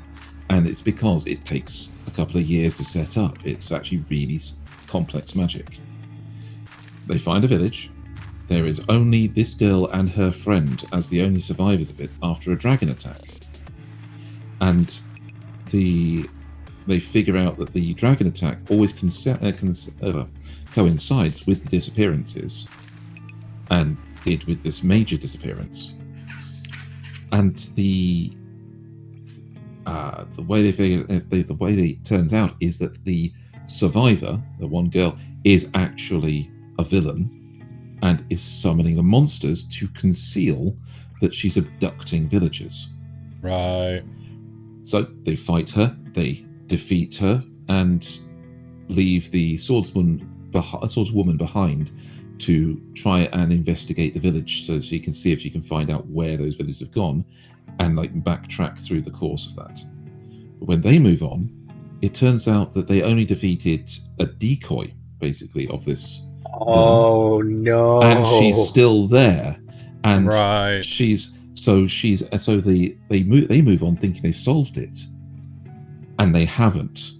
And it's because it takes a couple of years to set up. It's actually really complex magic. They find a village. There is only this girl and her friend as the only survivors of it after a dragon attack. And they figure out that the dragon attack always coincides with the disappearances, and did with this major disappearance. And the way it turns out is that the survivor, the one girl, is actually a villain and is summoning the monsters to conceal that she's abducting villagers. Right. So they fight her, they defeat her, and leave the swordswoman behind to try and investigate the village so she can see if she can find out where those villages have gone and backtrack through the course of that. But when they move on, it turns out that they only defeated a decoy, basically, of this villain. No. And she's still there. And right. they move on thinking they've solved it. And they haven't.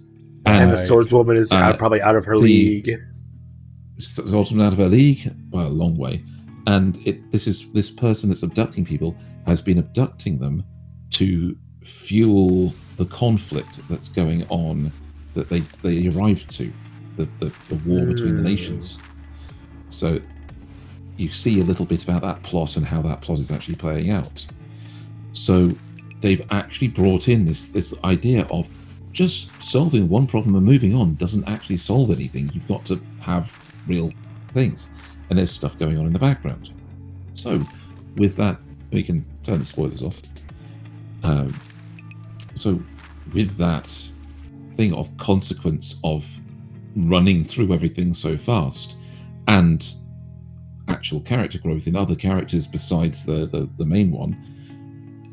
And the swordswoman is probably out of her league. Swordswoman out of her league by a long way. And this person that's abducting people has been abducting them to fuel the conflict that's going on that they arrived to, the war between the nations. So you see a little bit about that plot and how that plot is actually playing out. So they've actually brought in this idea of just solving one problem and moving on doesn't actually solve anything. You've got to have real things. And there's stuff going on in the background. So with that, we can turn the spoilers off. So with that thing of consequence of running through everything so fast and actual character growth in other characters besides the main one,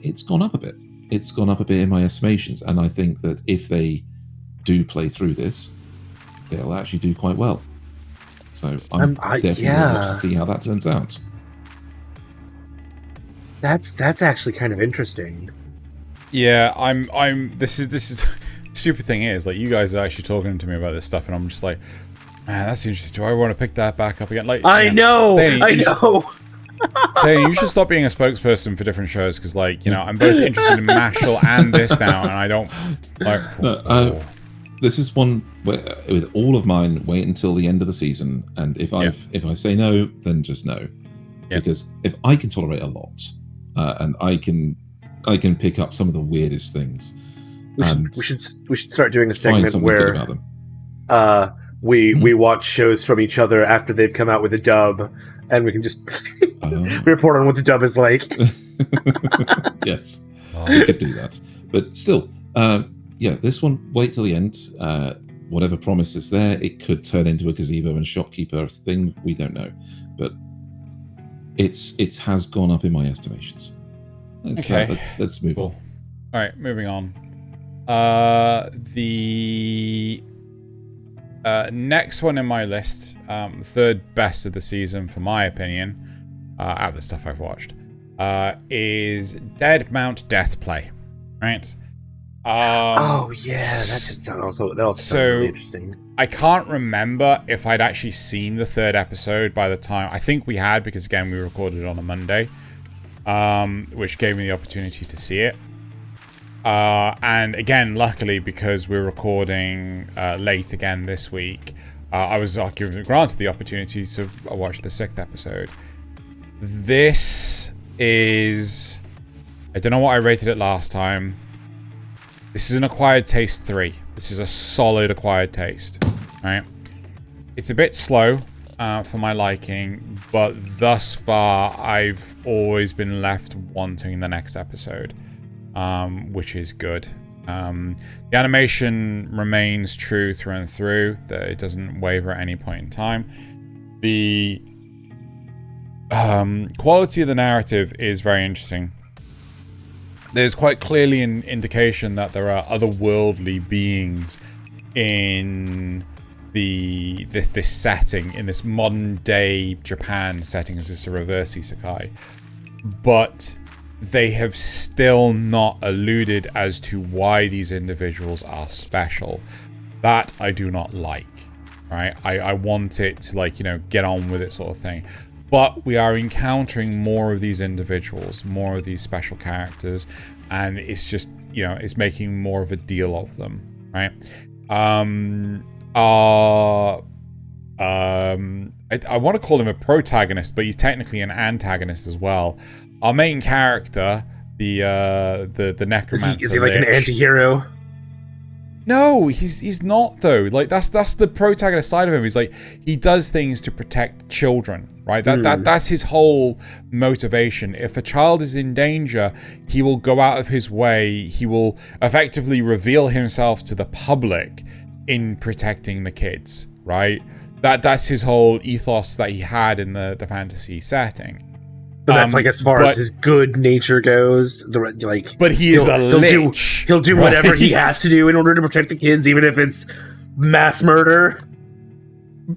it's gone up a bit. It's gone up a bit in my estimations, and I think that if they do play through this, they'll actually do quite well. So I'm definitely going to see how that turns out. That's actually kind of interesting. Yeah, this is stupid thing is, you guys are actually talking to me about this stuff, and I'm just like, man, that's interesting. Do I want to pick that back up again? I know. Hey, you should stop being a spokesperson for different shows, because I'm both interested in Mashle and this now, and I don't this is one where, with all of mine, wait until the end of the season, and if I say no, then just no, because if I can tolerate a lot, and I can pick up some of the weirdest things. We should start doing a segment where we watch shows from each other after they've come out with a dub, and we can just report on what the dub is like. Yes, we could do that. But still, this one, wait till the end. Whatever promise is there, it could turn into a gazebo and shopkeeper thing. We don't know, but it has gone up in my estimations. Let's move on. All right, moving on. The next one in my list, third best of the season for my opinion, out of the stuff I've watched, is Dead Mount Death Play. Right? That also sounds really interesting. I can't remember if I'd actually seen the third episode by the time. I think we had, because again we recorded it on a Monday, which gave me the opportunity to see it. And again, luckily, because we're recording late again this week, I was granted the opportunity to watch the 6th episode. This is... I don't know what I rated it last time. This is an acquired taste 3. This is a solid acquired taste. Right? It's a bit slow for my liking, but thus far I've always been left wanting the next episode. Which is good. The animation remains true through and through. That it doesn't waver at any point in time. The quality of the narrative is very interesting. There's quite clearly an indication that there are otherworldly beings in this setting, in this modern day Japan setting, as it's a reverse isekai. But they have still not alluded as to why these individuals are special. That I do not like. right? I want it to, like, you know, get on with it sort of thing. But we are encountering more of these individuals, more of these special characters, and it's just, you know, it's making more of a deal of them, right? I want to call him a protagonist, but he's technically an antagonist as well. Our main character, the necromancer. Is he like an anti-hero? No, he's not though. Like that's the protagonist side of him. He's like, he does things to protect children, right? That's his whole motivation. If a child is in danger, he will go out of his way. He will effectively reveal himself to the public in protecting the kids, right? That's his whole ethos that he had in the fantasy setting. But that's like as far as his good nature goes. But he is a lich. He'll do whatever he has to do in order to protect the kids, even if it's mass murder.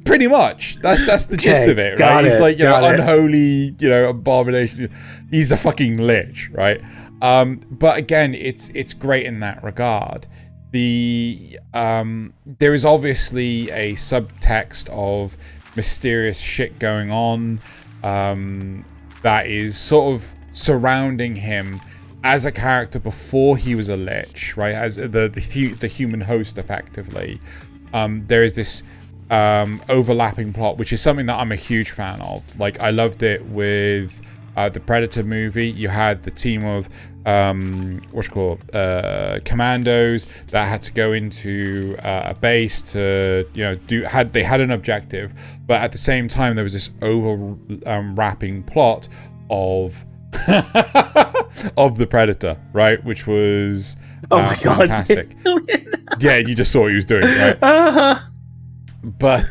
Pretty much. That's the gist of it, right? He's like, you know, unholy, you know, abomination. He's a fucking lich, right? But again, it's great in that regard. There is obviously a subtext of mysterious shit going on. That is sort of surrounding him as a character before he was a lich, right? As the human host, effectively. There is this overlapping plot, which is something that I'm a huge fan of. Like, I loved it with the Predator movie. You had the team of commandos that had to go into a base to, you know, they had an objective, but at the same time there was this overlapping plot of of the Predator, right, which was fantastic. Yeah, you just saw what he was doing, right? But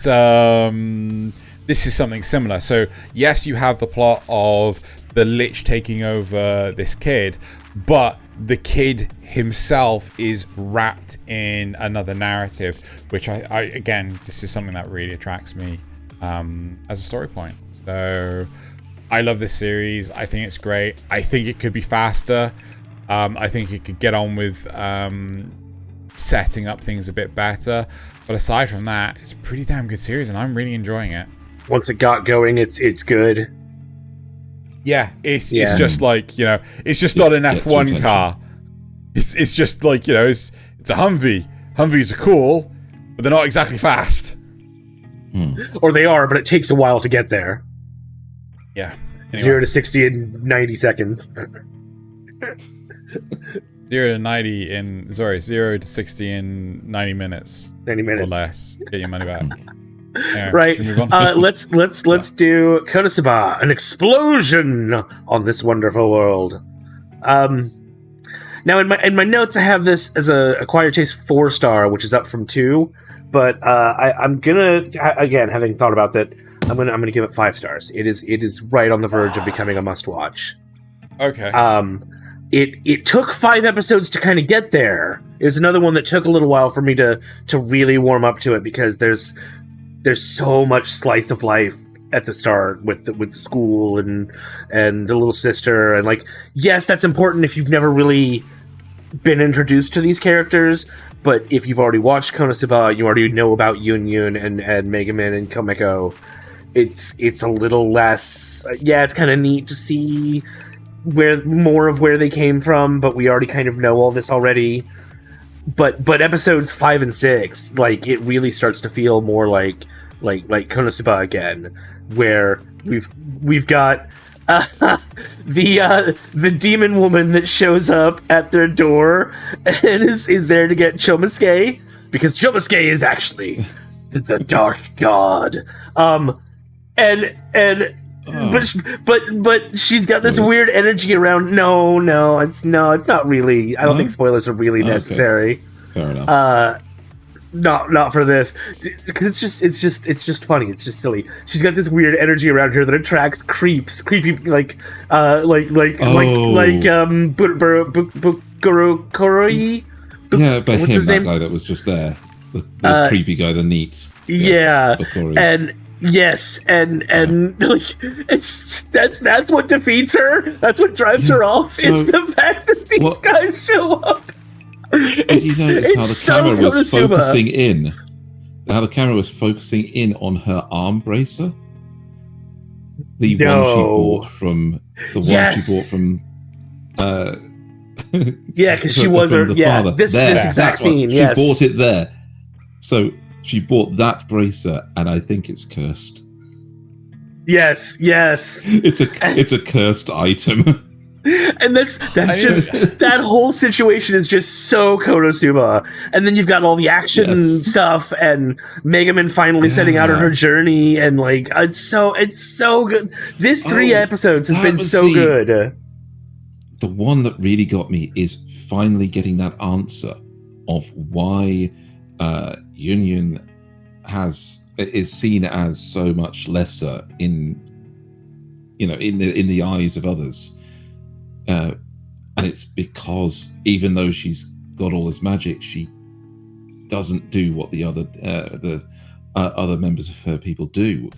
this is something similar. So yes, you have the plot of the lich taking over this kid, but the kid himself is wrapped in another narrative, which I again, this is something that really attracts me as a story point. So I love this series. I think it's great. I think it could be faster. I think it could get on with setting up things a bit better. But aside from that, it's a pretty damn good series, and I'm really enjoying it. Once it got going, it's good. Yeah, it's just like, you know, it's just not an F1 car. It's just like, you know, it's a Humvee. Humvees are cool, but they're not exactly fast. Or they are, but it takes a while to get there. Yeah. Anyway. 0 to 60 in 90 seconds. 0 to 60 in 90 minutes. 90 minutes. Or less. Get your money back. Yeah, right. Let's do KONOSUBA, an explosion on this wonderful world. Now in my notes I have this as a acquired taste 4-star, which is up from 2. But I'm gonna, again, having thought about that, I'm gonna give it 5 stars. It is right on the verge of becoming a must-watch. Okay. It took 5 episodes to kind of get there. It was another one that took a little while for me to really warm up to it, because there's so much slice of life at the start with the school and the little sister, and like, yes, that's important if you've never really been introduced to these characters, but if you've already watched KONOSUBA, you already know about Yun and Megaman and Komeko. It's a little less. Yeah, it's kind of neat to see where they came from, but we already kind of know all this already. But episodes 5 and 6, like, it really starts to feel more like KONOSUBA again, where we've got the demon woman that shows up at their door and is there to get Chomusuke, because Chomusuke is actually the dark god. But she's got this weird energy around. No, it's not really. I don't think spoilers are really necessary. Fair enough. Not for this, because it's just funny. It's just silly. She's got this weird energy around her that attracts creepy Koroi. Yeah, but what's him, his name? That guy that was just there, the creepy guy, the neat. Yeah, and yes, and like, that's what defeats her. That's what drives her off. So, it's the fact that these guys show up. Did you notice how the camera was focusing in? how the camera was focusing in on her arm bracer. The one she bought from yeah, because she was her father. This exact scene. She bought it there, so she bought that bracer, and I think it's cursed. Yes. It's a cursed item. And that's just that whole situation is just so Konosuba. And then you've got all the action stuff and Megaman finally setting out on her journey, and like it's so good. This 3 episodes has been so good. The one that really got me is finally getting that answer of why Union is seen as so much lesser in the eyes of others. And it's because even though she's got all this magic, she doesn't do what the other members of her people do.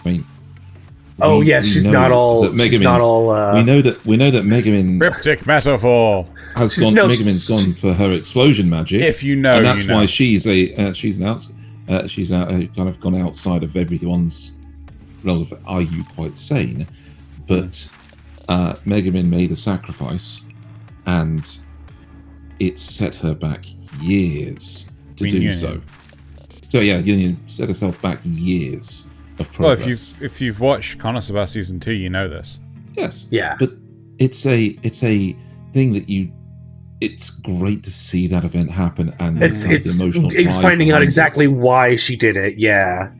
I mean, she's not all. We know that Megamin cryptic metaphor has gone. Megamin's gone for her explosion magic. If you know, and that's you know. why she's kind of gone outside of everyone's relative. Are you quite sane? But Megamin made a sacrifice, and it set her back years to do so. So yeah, Union set herself back years of progress. Well, if you've watched Konosuba season 2, you know this. Yes. Yeah. But it's a thing that it's great to see that event happen, and it's the emotional finding out exactly why she did it. Yeah,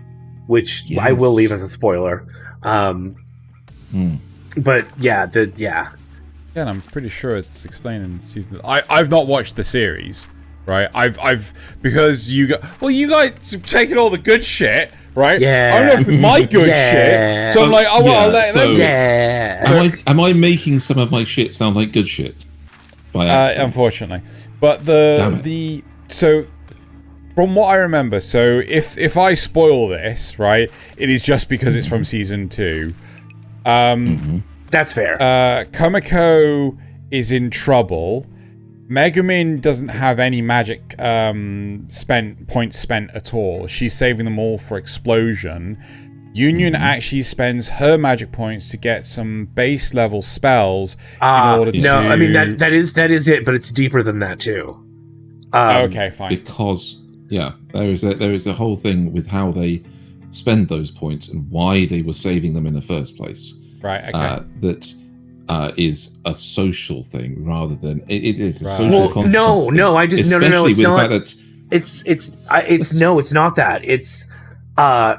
which I will leave as a spoiler. But yeah, and I'm pretty sure it's explained in season. I've not watched the series, right? I've because you guys have taken all the good shit, right? Yeah. I don't know if my good shit. So I'm like, I'll let them. Yeah. Am I making some of my shit sound like good shit? By accident? Unfortunately, but so from what I remember, so if I spoil this, right, it is just because it's from season 2. That's fair. Komiko is in trouble. Megumin doesn't have any magic points spent at all. She's saving them all for explosion. Union actually spends her magic points to get some base level spells in order to. No, I mean that is it, but it's deeper than that too. Okay, fine. Because there is a whole thing with how they spend those points and why they were saving them in the first place. Right. Okay. That is a social thing rather than it is a social consequence. No, I just especially no, it's with not. The fact that it's not that. It's oh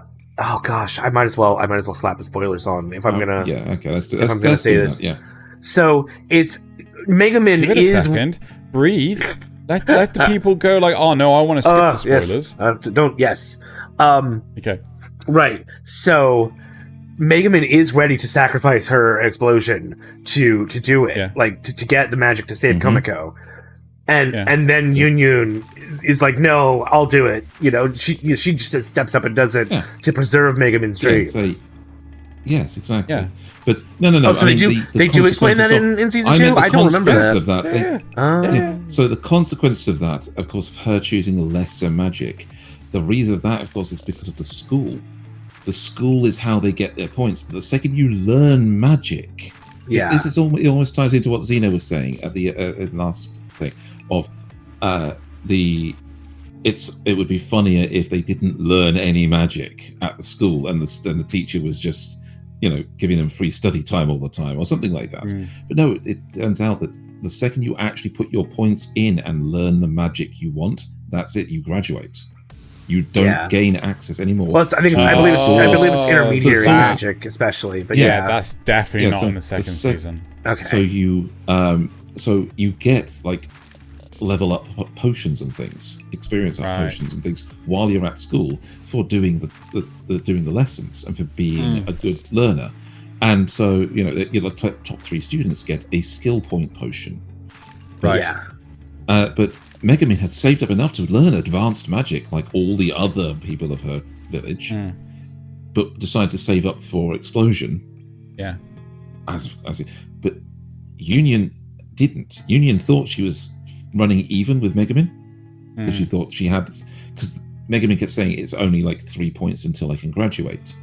gosh, I might as well slap the spoilers on if I'm gonna. Yeah. Okay. Let's say this. That, yeah. So it's Megamin Give it a second. Breathe. Let the people go. Like, oh no, I want to skip the spoilers. Yes. Okay. Right. So Megamin is ready to sacrifice her explosion to do it, like to get the magic to save Komiko, and then Union is like, no, I'll do it. You know, she just steps up and does it to preserve Megamin's dream. Yes, exactly. Yeah. But no. Oh, so they do explain that in season 2? I don't remember that. Of that. So the consequence of that, of course, of her choosing lesser magic, the reason of that, of course, is because of the school. The school is how they get their points. But the second you learn magic, it almost ties into what Xeno was saying at the last thing of it would be funnier if they didn't learn any magic at the school and the teacher was just giving them free study time all the time or something like that. But no, it turns out that the second you actually put your points in and learn the magic you want, that's it. You graduate. You don't gain access anymore. Well, I believe it's intermediary magic, especially. But that's definitely not in the second season. Okay. So you get like level up potions and things, experience up potions and things while you're at school for doing the lessons and for being a good learner. And so your top 3 students get a skill point potion. Right. But Megamin had saved up enough to learn advanced magic like all the other people of her village, but decided to save up for explosion. Yeah. But Union didn't. Union thought she was running even with Megamin because she thought she had, because Megumin kept saying it's only like 3 points until I can graduate.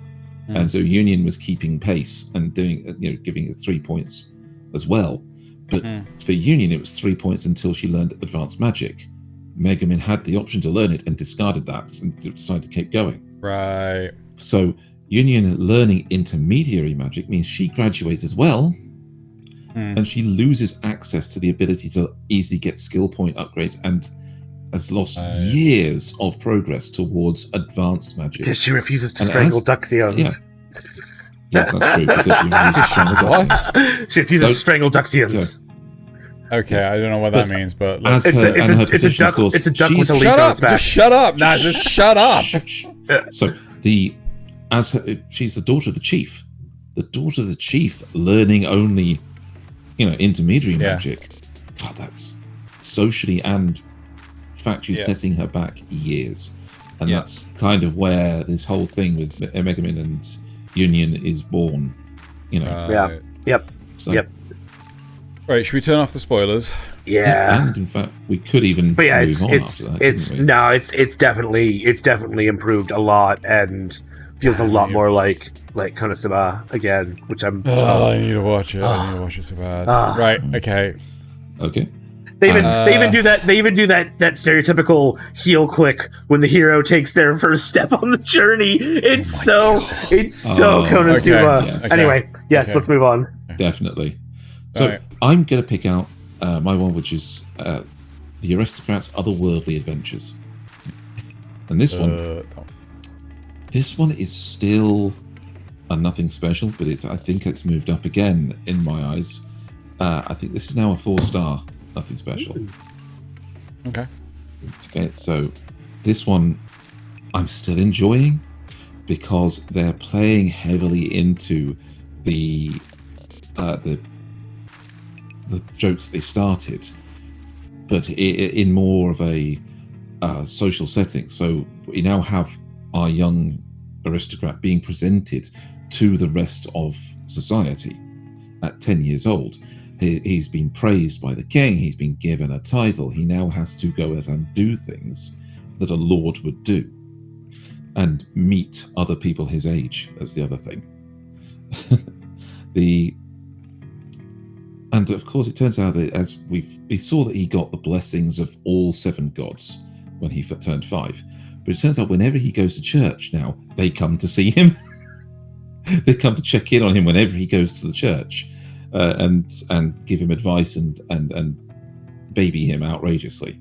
And so Union was keeping pace and doing, giving it 3 points as well. But for Union, it was 3 points until she learned advanced magic. Megumin had the option to learn it and discarded that and decided to keep going. Right. So Union learning intermediary magic means she graduates as well, and she loses access to the ability to easily get skill point upgrades and has lost years of progress towards advanced magic. Because she refuses to strangle Duxions. Yeah. Yes, that's true, because she refuses to strangle Duxions. She refuses to strangle Duxions. Okay, I don't know what that means, but... It's a duck with a leaf on its back. Just shut up, Naz, just shut up! So, she's the daughter of the chief. The daughter of the chief learning only, intermediary magic. God, that's socially and factually setting her back years. And that's kind of where this whole thing with Megumin and Union is born. Yep. Right, should we turn off the spoilers? Yeah. And in fact, we could even But yeah, move on after that, it's definitely improved a lot and feels a lot more like Konosuba again, which I'm I need to watch it. I need to watch it so bad. Right, okay. They even do that stereotypical heel click when the hero takes their first step on the journey. It's so Konosuba. Okay. Yes. Anyway, let's move on. Definitely. So I'm going to pick out my one, which is the Aristocrat's Otherworldly Adventures. And this one is still a nothing special, but I think it's moved up again in my eyes. I think this is now a 4-star nothing special. Okay, so this one I'm still enjoying because they're playing heavily into the jokes that they started, but in more of a social setting. So we now have our young aristocrat being presented to the rest of society at 10 years old. He's been praised by the king, he's been given a title, he now has to go out and do things that a lord would do and meet other people his age. That's the other thing. And of course, it turns out that as we saw that he got the blessings of all 7 gods when he turned 5. But it turns out whenever he goes to church now, they come to see him. They come to check in on him whenever he goes to the church, and give him advice and baby him outrageously,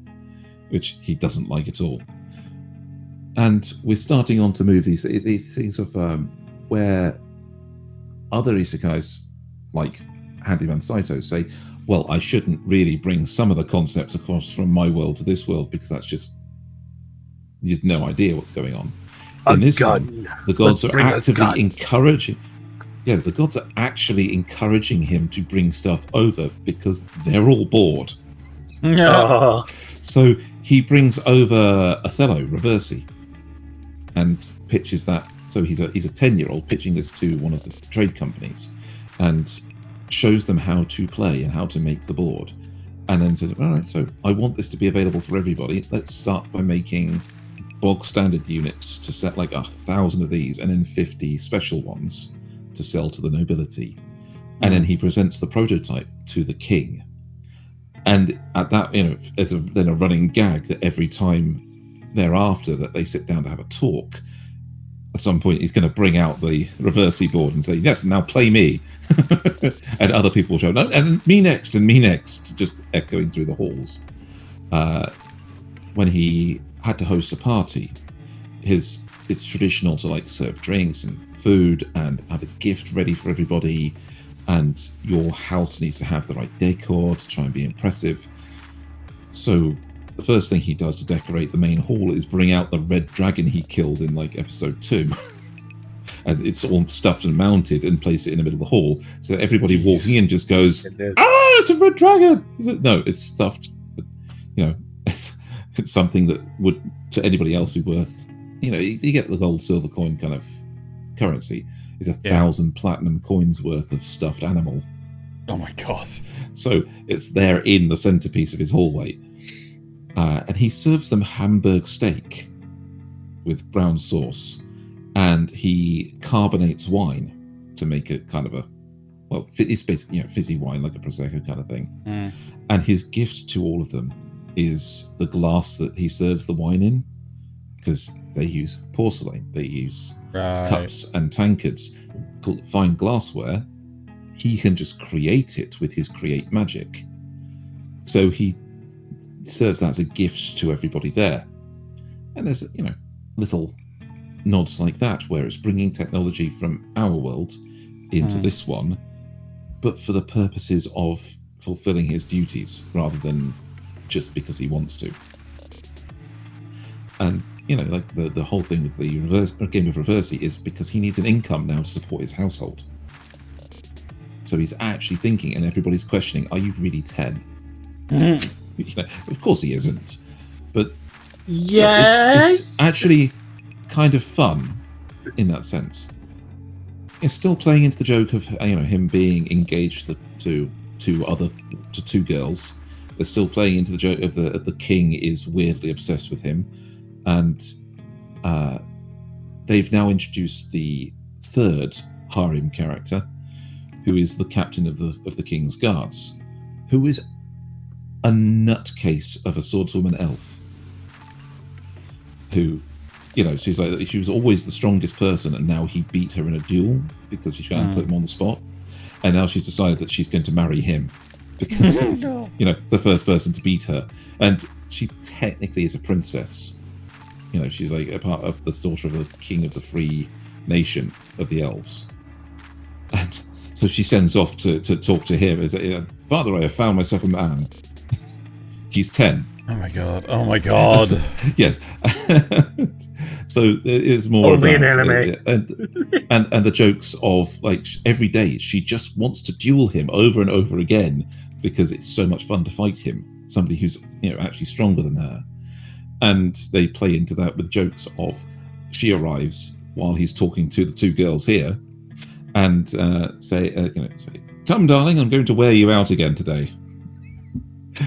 which he doesn't like at all. And we're starting on to move these things of where other isekais like Handyman Saito say, well, I shouldn't really bring some of the concepts across from my world to this world because that's just, you have no idea what's going on. In this one, the gods are actively encouraging. Yeah, the gods are actually encouraging him to bring stuff over because they're all bored. So he brings over Othello, Reversi, and pitches that. So he's a 10-year-old pitching this to one of the trade companies, and shows them how to play and how to make the board, and then says, all right, so I want this to be available for everybody. Let's start by making bog standard units to set like 1,000 of these, and then 50 special ones to sell to the nobility. And then he presents the prototype to the king. And at that, there's then a running gag that every time thereafter that they sit down to have a talk, at some point he's going to bring out the Reversi board and say, yes, now play me. And other people will show, no, and me next, just echoing through the halls. When he had to host a party, it's traditional to like serve drinks and food and have a gift ready for everybody, and your house needs to have the right decor to try and be impressive. So the first thing he does to decorate the main hall is bring out the red dragon he killed in like episode 2. And it's all stuffed and mounted and place it in the middle of the hall. So everybody walking in just goes, it's a red dragon! No, it's stuffed. It's something that would, to anybody else, be worth, you get the gold, silver coin kind of currency. It's 1,000 platinum coins worth of stuffed animal. Oh my god. So it's there in the centerpiece of his hallway. And he serves them Hamburg steak. with brown sauce, and he carbonates wine to make it kind of a, well, it's basically fizzy wine like a prosecco kind of thing. And his gift to all of them is the glass that he serves the wine in, because they use porcelain, they use cups and tankards, fine glassware. He can just create it with his create magic. So he serves that as a gift to everybody there. And there's, little nods like that, where it's bringing technology from our world into this one, but for the purposes of fulfilling his duties rather than just because he wants to. And, like the whole thing with the game of Reversi is because he needs an income now to support his household. So he's actually thinking, and everybody's questioning, are you really 10? Of course he isn't. But it's actually kind of fun in that sense. It's still playing into the joke of him being engaged to two girls. They're still playing into the joke of the king is weirdly obsessed with him, and they've now introduced the third harem character, who is the captain of the king's guards, who is a nutcase of a swordswoman elf. Who, she was always the strongest person, and now he beat her in a duel because she tried to put him on the spot, and now she's decided that she's going to marry him because he's, the first person to beat her, and she technically is a princess. She's like a part of the daughter of the king of the free nation of the elves, and so she sends off to talk to him. Is Father, I have found myself a man. He's 10. Oh my god. Yes. So it's more only an advanced. anime. And the jokes of, like, every day she just wants to duel him over and over again because it's so much fun to fight him, somebody who's actually stronger than her. And they play into that with jokes of she arrives while he's talking to the two girls here and say, come darling, I'm going to wear you out again today.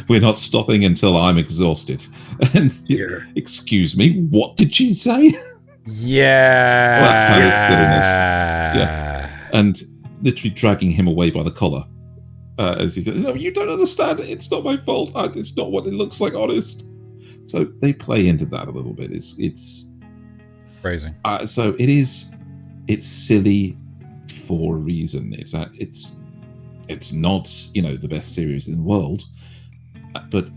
We're not stopping until I'm exhausted. And excuse me, what did she say? Yeah. That kind of silliness. Yeah. And literally dragging him away by the collar. As he said, no, you don't understand. It's not my fault. It's not what it looks like, honest. So they play into that a little bit. It's crazy. So it's silly for a reason. It's not, the best series in the world. But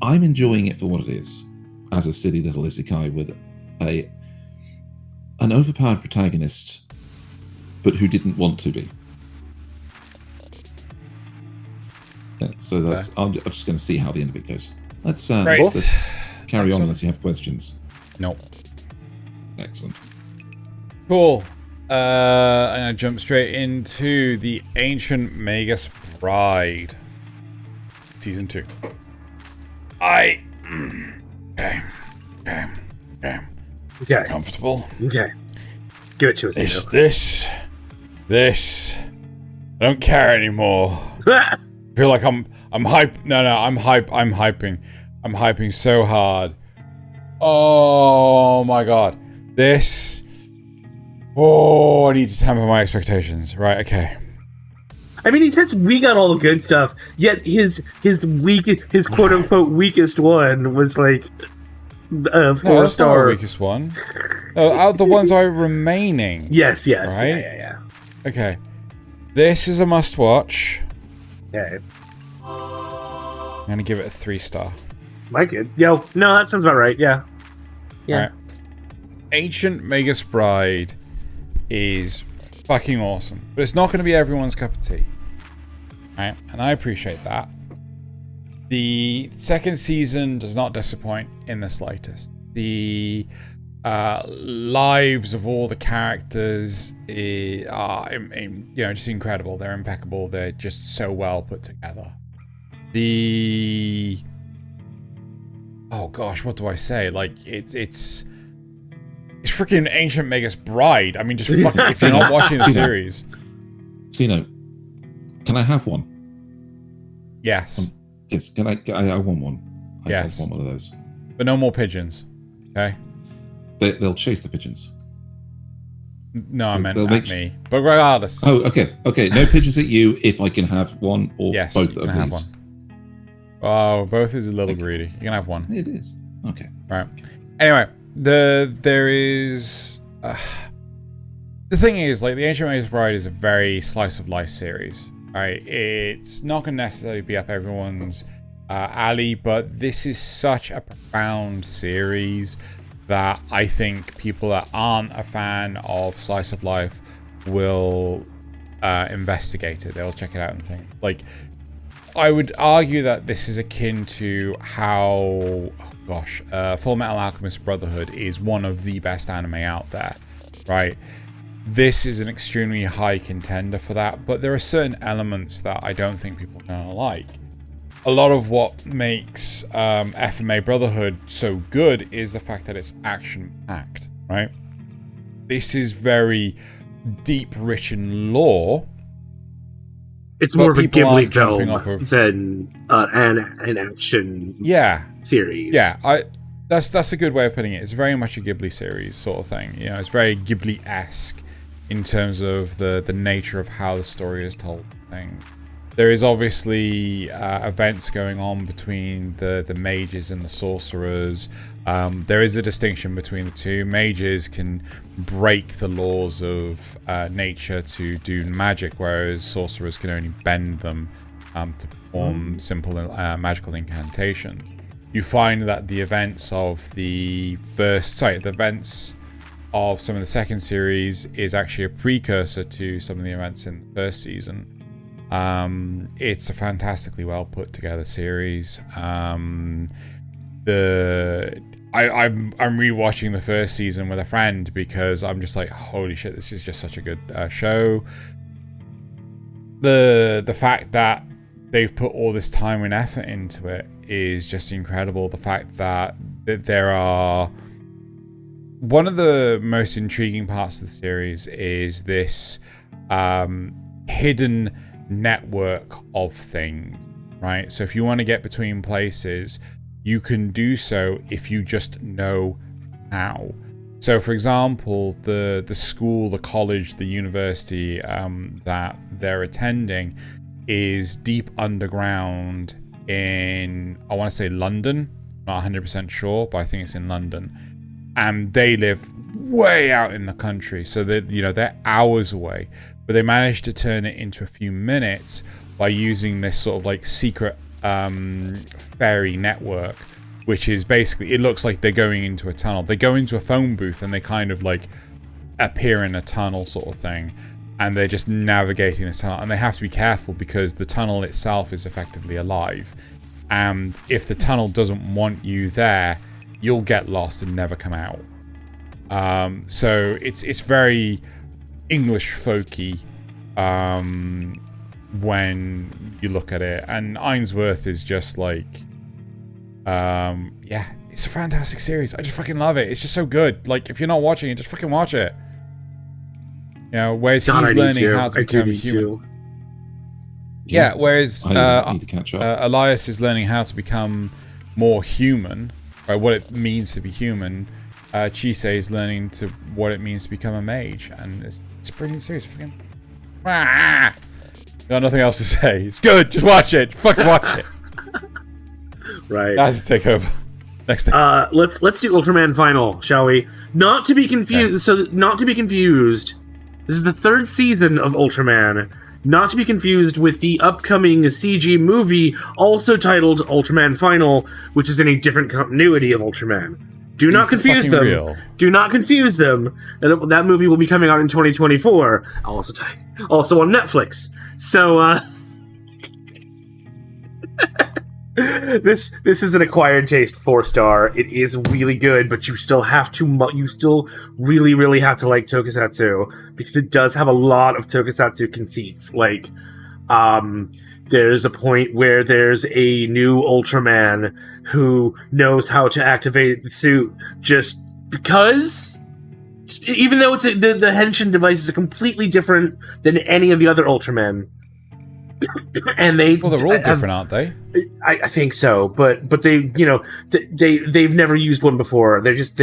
I'm enjoying it for what it is, as a silly little isekai with an overpowered protagonist, but who didn't want to be. Yeah, so that's. I'm just going to see how the end of it goes. Let's carry on unless you have questions. Nope. Excellent. Cool. I'm going to jump straight into the Ancient Magus Bride. Season 2. Okay. Comfortable. Okay. Give it to us. This. I don't care anymore. I feel like I'm hype. No, I'm hyping. I'm hyping so hard. Oh my god. This. Oh, I need to temper my expectations. Right, okay. I mean, he says we got all the good stuff, yet his quote unquote weakest one was like a 4-star. Weakest one. Out of the ones are remaining. Yes. Right? Yeah. Okay. This is a must watch. Okay. I'm gonna give it a 3-star. My good. No, that sounds about right. Yeah. Right. Ancient Magus Bride is fucking awesome, but it's not going to be everyone's cup of tea, right? And I appreciate that. The second season does not disappoint in the slightest. The lives of all the characters are, just incredible. They're impeccable. They're just so well put together. Oh gosh, what do I say? Like it's freaking Ancient Magus Bride. I mean, just fucking, if you're not watching the series. Sino, can I have one? Yes. Yes, can I want one. I yes. want one of those. But no more pigeons. Okay? They'll chase the pigeons. No, I meant They'll at me. But regardless. Oh, okay. No pigeons at you if I can have one or yes, both you of can these. have one. Oh, both is a little greedy. You can have one. It is. Okay. Right. Anyway, there is... the thing is, like, The Ancient Magus Bride is a very slice of life series. Right? It's not going to necessarily be up everyone's alley, but this is such a profound series that I think people that aren't a fan of slice of life will investigate it. They'll check it out and think. Like, I would argue that this is akin to how, Full Metal Alchemist Brotherhood is one of the best anime out there, right? This is an extremely high contender for that, but there are certain elements that I don't think people are going to like. A lot of what makes FMA Brotherhood so good is the fact that it's action-packed, right? This is very deep, rich in lore. It's more of a Ghibli film than an action series. Yeah, that's a good way of putting it. It's very much a Ghibli series sort of thing. You know, it's very Ghibli-esque in terms of the nature of how the story is told. There is obviously events going on between the mages and the sorcerers. There is a distinction between the two. Mages can break the laws of nature to do magic, whereas sorcerers can only bend them to perform simple magical incantations. You find that the events of the events of some of the second series is actually a precursor to some of the events in the first season. It's a fantastically well put together series. I'm rewatching the first season with a friend because I'm just like, holy shit, this is just such a good show. The fact that they've put all this time and effort into it is just incredible. The fact that there are... One of the most intriguing parts of the series is this hidden network of things, right? So if you want to get between places, you can do so if you just know how. So for example, the school, the college, the university that they're attending is deep underground in, I want to say London, not 100% sure, but I think it's in London. And they live way out in the country, so they're hours away, but they managed to turn it into a few minutes by using this sort of like secret ferry network, which is basically, it looks like they're going into a tunnel. They go into a phone booth and they kind of like appear in a tunnel sort of thing, and they're just navigating this tunnel, and they have to be careful because the tunnel itself is effectively alive, and if the tunnel doesn't want you there, you'll get lost and never come out. So it's very English folky when you look at it, and Ainsworth is just like, it's a fantastic series. I just fucking love it. It's just so good. Like, if you're not watching it, just fucking watch it. You know, whereas he's learning how to become human. Yeah, whereas I need to catch up. Elias is learning how to become more human, right? What it means to be human. Chise is learning to what it means to become a mage, and it's a brilliant series. Fucking got nothing else to say. It's good. Just watch it. Fucking watch it. Right. That's to take over. Next thing. Let's do Ultraman Final, shall we? Not to be confused. Okay. So not to be confused. This is the third season of Ultraman. Not to be confused with the upcoming CG movie, also titled Ultraman Final, which is in a different continuity of Ultraman. Do not confuse them. Real. Do not confuse them. And that movie will be coming out in 2024. Also on Netflix. So, this is an acquired taste 4-star. It is really good, but you still have to. You still really, really have to like Tokusatsu, because it does have a lot of Tokusatsu conceits. Like, there's a point where there's a new Ultraman who knows how to activate the suit just because. Even though the Henshin device is completely different than any of the other Ultramen. And they're all different, aren't they? I think so, but they they've never used one before. They just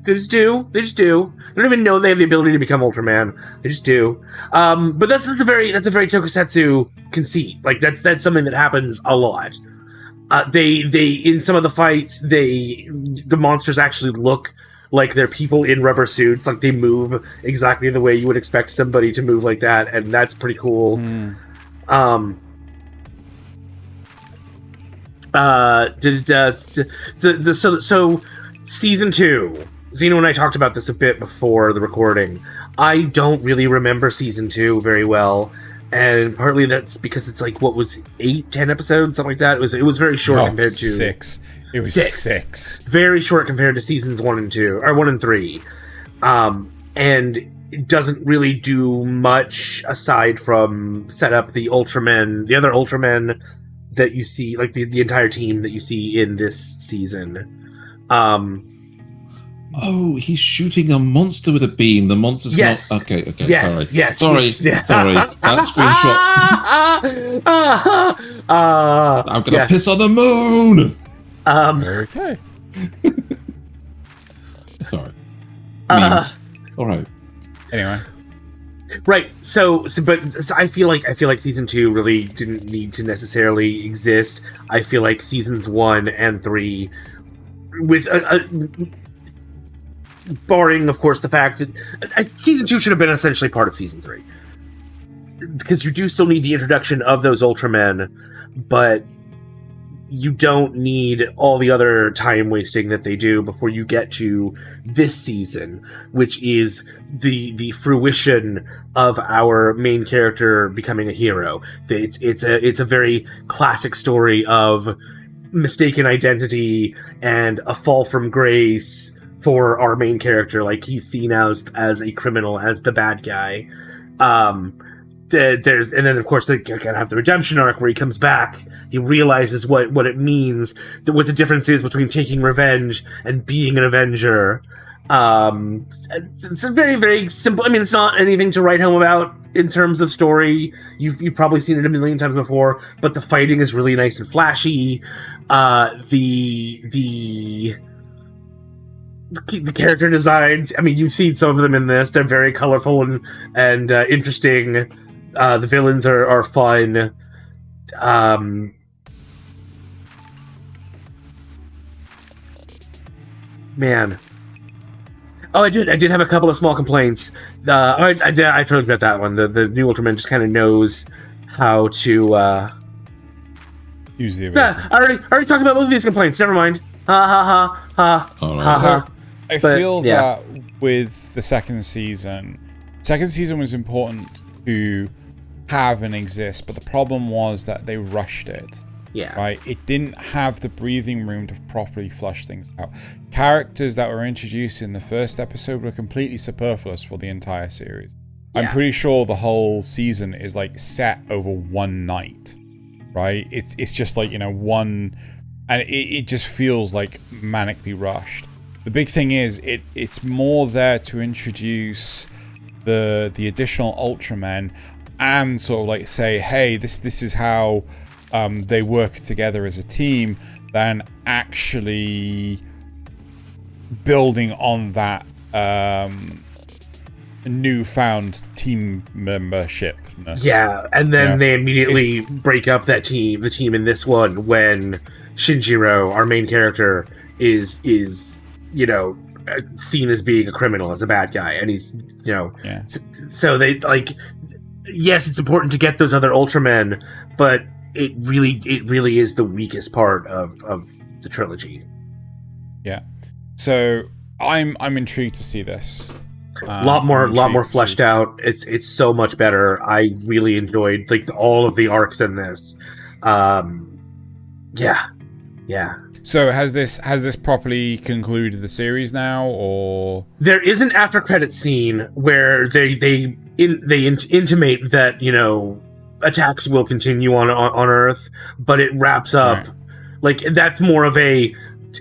They just do. They don't even know they have the ability to become Ultraman. They just do. But that's a very Tokusatsu conceit. Like that's something that happens a lot. They in some of the fights, the monsters actually look like they're people in rubber suits. Like they move exactly the way you would expect somebody to move like that, and that's pretty cool. So season 2. Xeno and I talked about this a bit before the recording. I don't really remember season 2 very well, and partly that's because it's like, what was 8-10 episodes, something like that. It was very short compared to 6. It was 6. Very short compared to seasons 1 and 2 or 1 and 3, and it doesn't really do much aside from set up the other Ultramen that you see, like the entire team that you see in this season. Oh, he's shooting a monster with a beam. The monster's yes. not... Okay, yes, sorry. Yes. Sorry. That screenshot... I'm gonna piss on the moon! Okay. Sorry. Memes. Alright. Anyway. Right, so I feel like season 2 really didn't need to necessarily exist. I feel like seasons 1 and 3, with barring, of course, the fact that season 2 should have been essentially part of season 3, because you do still need the introduction of those Ultramen, but you don't need all the other time wasting that they do before you get to this season, which is the fruition of our main character becoming a hero. It's a very classic story of mistaken identity and a fall from grace for our main character. Like, he's seen as a criminal, as the bad guy. And then of course they gotta have the redemption arc where he comes back. He realizes what it means, what the difference is between taking revenge and being an Avenger. It's a very, very simple. I mean, it's not anything to write home about in terms of story. You've probably seen it a million times before, but the fighting is really nice and flashy. The character designs, I mean, you've seen some of them in this. They're very colorful and interesting. The villains are fun. Man. Oh, I did have a couple of small complaints. I totally forgot that one. The new Ultraman just kind of knows how to use the ability. I already talked about both of these complaints. Never mind. Ha ha ha ha. All right. Ha, ha. So I feel that with the second season was important to have and exist, but the problem was that they rushed it. Yeah. Right? It didn't have the breathing room to properly flush things out. Characters that were introduced in the first episode were completely superfluous for the entire series. Yeah. I'm pretty sure the whole season is like set over one night. Right? It's just like, one, and it just feels like manically rushed. The big thing is it's more there to introduce the additional Ultramen and sort of like say, hey, this is how they work together as a team, than actually building on that newfound team membershipness. Yeah, and then they immediately break up the team in this one when Shinjiro, our main character, is seen as being a criminal, as a bad guy, and he's so they like, yes, it's important to get those other Ultramen, but it really is the weakest part of the trilogy. Yeah. So I'm intrigued to see this. A lot more fleshed out. It's so much better. I really enjoyed all of the arcs in this. Yeah. So has this properly concluded the series now, or there is an after credit scene where they intimate that attacks will continue on Earth, but it wraps up like that's more of a,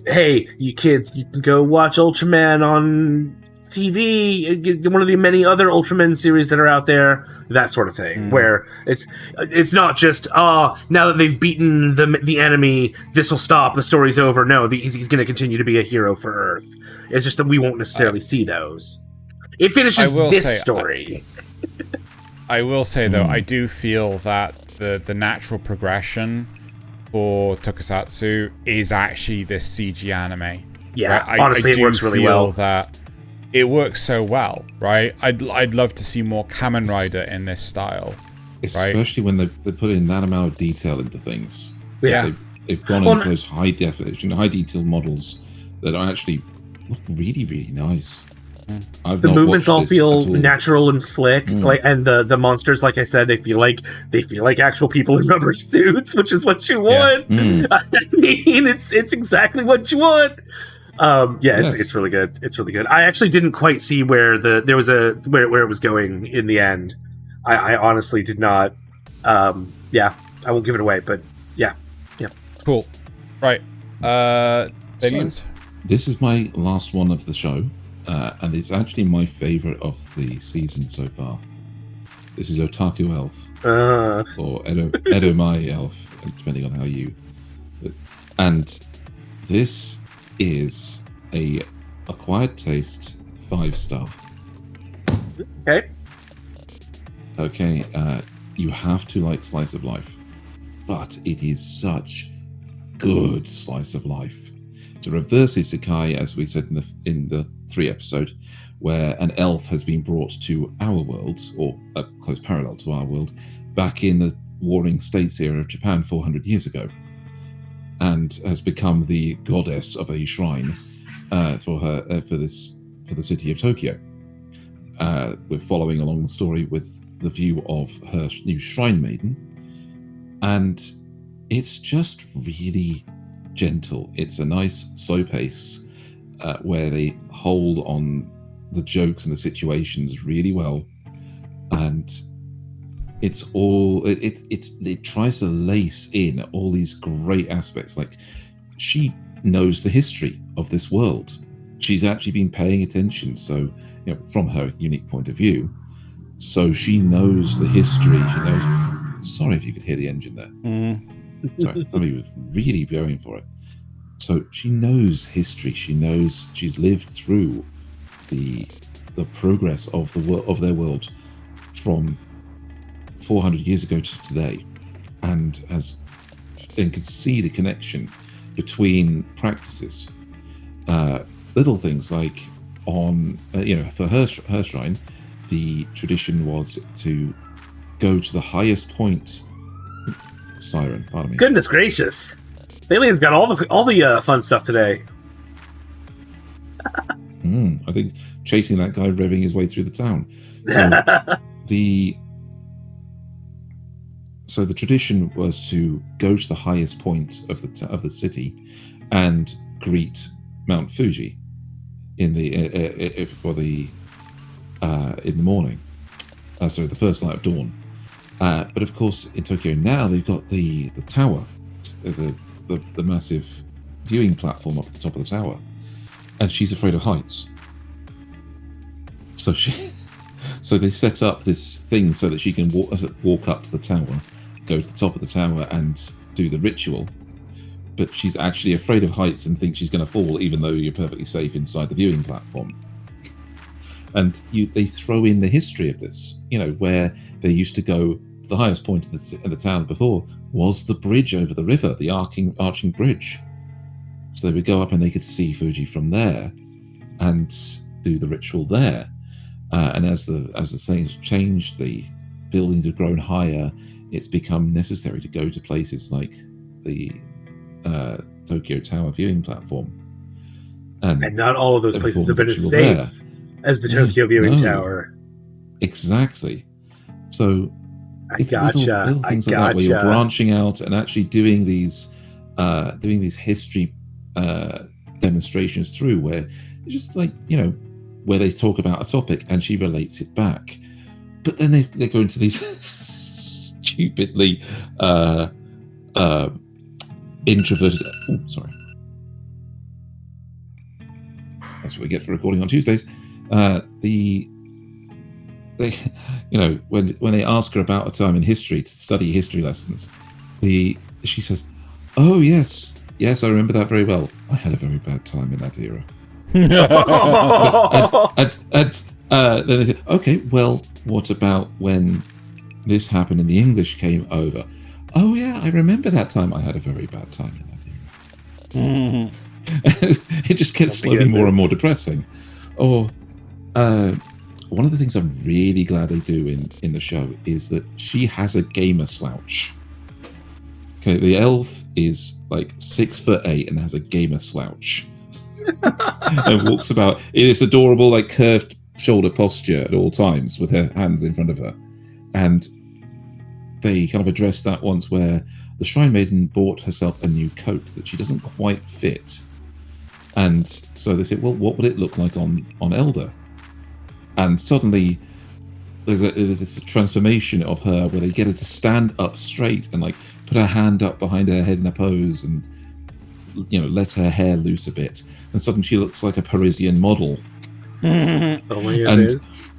hey, you kids, you can go watch Ultraman on TV, one of the many other Ultraman series that are out there, that sort of thing, where it's not just now that they've beaten the enemy, this will stop, the story's over. No, he's going to continue to be a hero for Earth. It's just that we won't necessarily see those. It finishes this story. I will say though, I do feel that the natural progression for Tokusatsu is actually this CG anime. Yeah, right? honestly, it works really well. That it works so well, right? I'd love to see more Kamen Rider in this style, especially when they put in that amount of detail into things. Yeah, they've gone into those high definition, high detail models that are actually look really, really nice. The movements all feel natural and slick, and the monsters, like I said, they feel like actual people in rubber suits, which is what you want. I mean, it's exactly what you want. It's really good. It's really good. I actually didn't quite see where where it was going in the end. I honestly did not. I won't give it away, but yeah. Cool. Right. Thaylien's? This is my last one of the show. And it's actually my favorite of the season so far. This is Otaku Elf, or Edomai Elf, depending on how you. And this is a acquired taste 5-star. Okay. You have to like slice of life, but it is such good slice of life. It's a reverse isekai, as we said in the 3 episode, where an elf has been brought to our world, or a close parallel to our world, back in the Warring States era of Japan 400 years ago, and has become the goddess of a shrine for the city of Tokyo. We're following along the story with the view of her new shrine maiden, and it's just really gentle. It's a nice slow pace where they hold on the jokes and the situations really well, and it tries to lace in all these great aspects. Like, she knows the history of this world. She's actually been paying attention, so from her unique point of view, so she knows the history. She knows. Sorry if you could hear the engine there. Sorry, somebody was really going for it. So she knows history. She knows, she's lived through the progress of their world from 400 years ago to today, and can see the connection between practices. Little things like for her shrine, the tradition was to go to the highest point. Siren, pardon me. Goodness gracious. Thaylien's got all the fun stuff today. I think chasing that guy revving his way through the town. So the tradition was to go to the highest point of the city and greet Mount Fuji in the morning. So the first light of dawn. But of course, in Tokyo now, they've got the tower, the massive viewing platform up at the top of the tower, and she's afraid of heights. So they set up this thing so that she can walk up to the tower, go to the top of the tower, and do the ritual. But she's actually afraid of heights and thinks she's going to fall, even though you're perfectly safe inside the viewing platform. And they throw in the history of this, where they used to go. The highest point of the town before was the bridge over the river, the arching bridge. So they would go up and they could see Fuji from there and do the ritual there. And as the things changed, the buildings have grown higher. It's become necessary to go to places like the Tokyo Tower viewing platform. And not all of those places have been as safe as the Tokyo viewing tower. Exactly. So It's little things like that, where you're branching out and actually doing these history demonstrations through, where it's just like, where they talk about a topic and she relates it back, but then they go into these stupidly introverted. Sorry, that's what we get for recording on Tuesdays. They, when they ask her about a time in history to study history lessons, she says, "Oh yes, I remember that very well. I had a very bad time in that era." And then they say, "Okay, well, what about when this happened and the English came over?" "Oh yeah, I remember that time. I had a very bad time in that era." It just gets slowly more and more depressing. Or one of the things I'm really glad they do in the show is that she has a gamer slouch. Okay, the elf is like 6'8" and has a gamer slouch. And walks about in this adorable, like, curved shoulder posture at all times with her hands in front of her. And they kind of addressed that once where the Shrine Maiden bought herself a new coat that she doesn't quite fit. And so they said, well, what would it look like on Elder? And suddenly there's this transformation of her where they get her to stand up straight and like put her hand up behind her head in a pose and, let her hair loose a bit. And suddenly she looks like a Parisian model. Oh my goodness.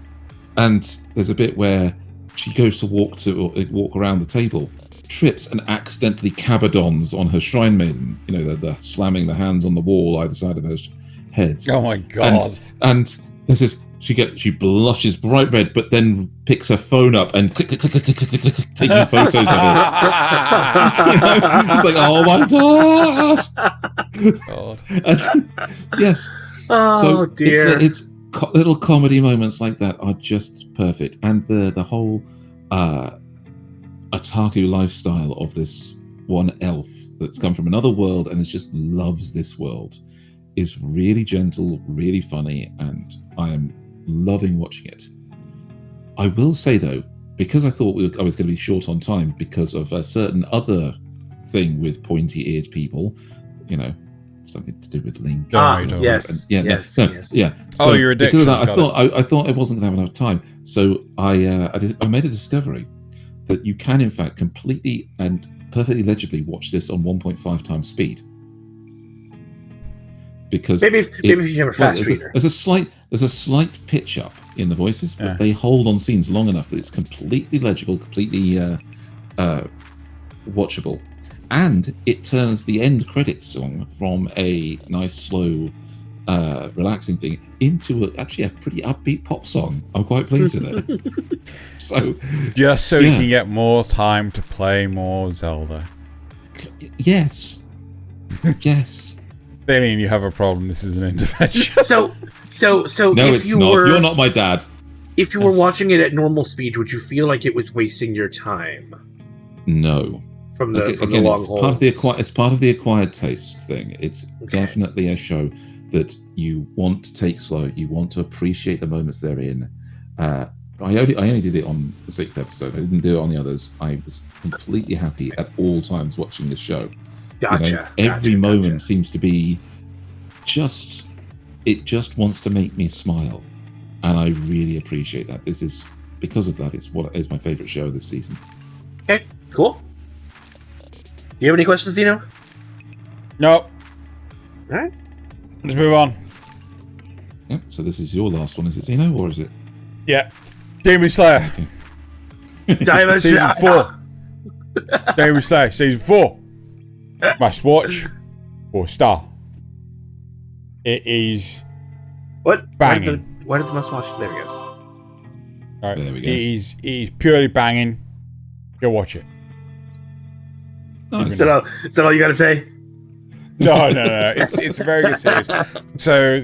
And there's a bit where she goes to walk around the table, trips and accidentally cabadons on her Shrine Maiden. They're slamming the hands on the wall either side of her head. Oh my god! And there's this. She blushes bright red, but then picks her phone up and click, taking photos of it. It's like, oh my god! And, yes. Oh so dear. It's little comedy moments like that are just perfect, and the whole otaku lifestyle of this one elf that's come from another world and just loves this world is really gentle, really funny, and I am loving watching it. I will say though, because I thought I was going to be short on time because of a certain other thing with pointy-eared people, something to do with Link. Yes. So your addiction. Because of that, I thought I wasn't going to have enough time, so I made a discovery that you can in fact completely and perfectly legibly watch this on 1.5 times speed. Because maybe if you have a fast reader. There's a slight pitch up in the voices, but they hold on scenes long enough that it's completely legible, completely watchable, and it turns the end credits song from a nice slow, relaxing thing into actually a pretty upbeat pop song. I'm quite pleased with it. So you can get more time to play more Zelda. Yes. Thaylien, you have a problem. This is an intervention. So no, if it's not. You're not my dad. If you were watching it at normal speed, would you feel like it was wasting your time? No. From the again, long it's part of the acquired taste thing. It's definitely a show that you want to take slow. You want to appreciate the moments they're in. I only did it on the 6th episode. I didn't do it on the others. I was completely happy at all times watching this show. Gotcha. Every moment seems to be it just wants to make me smile, and I really appreciate that. This is because of that. It's what is my favorite show this season. Okay, cool. Do you have any questions, Zeno? Nope. All right. Let's move on. Yeah. So this is your last one, is it, Zeno, or is it? Yeah. Demon Slayer. Okay. Season 4. Demon Slayer Season 4. Must watch 4-star. It is banging. Why does the must watch? There we go. All right. There we go. It is purely banging. Go watch it. Nice. Is that all you got to say? No. It's a very good series. So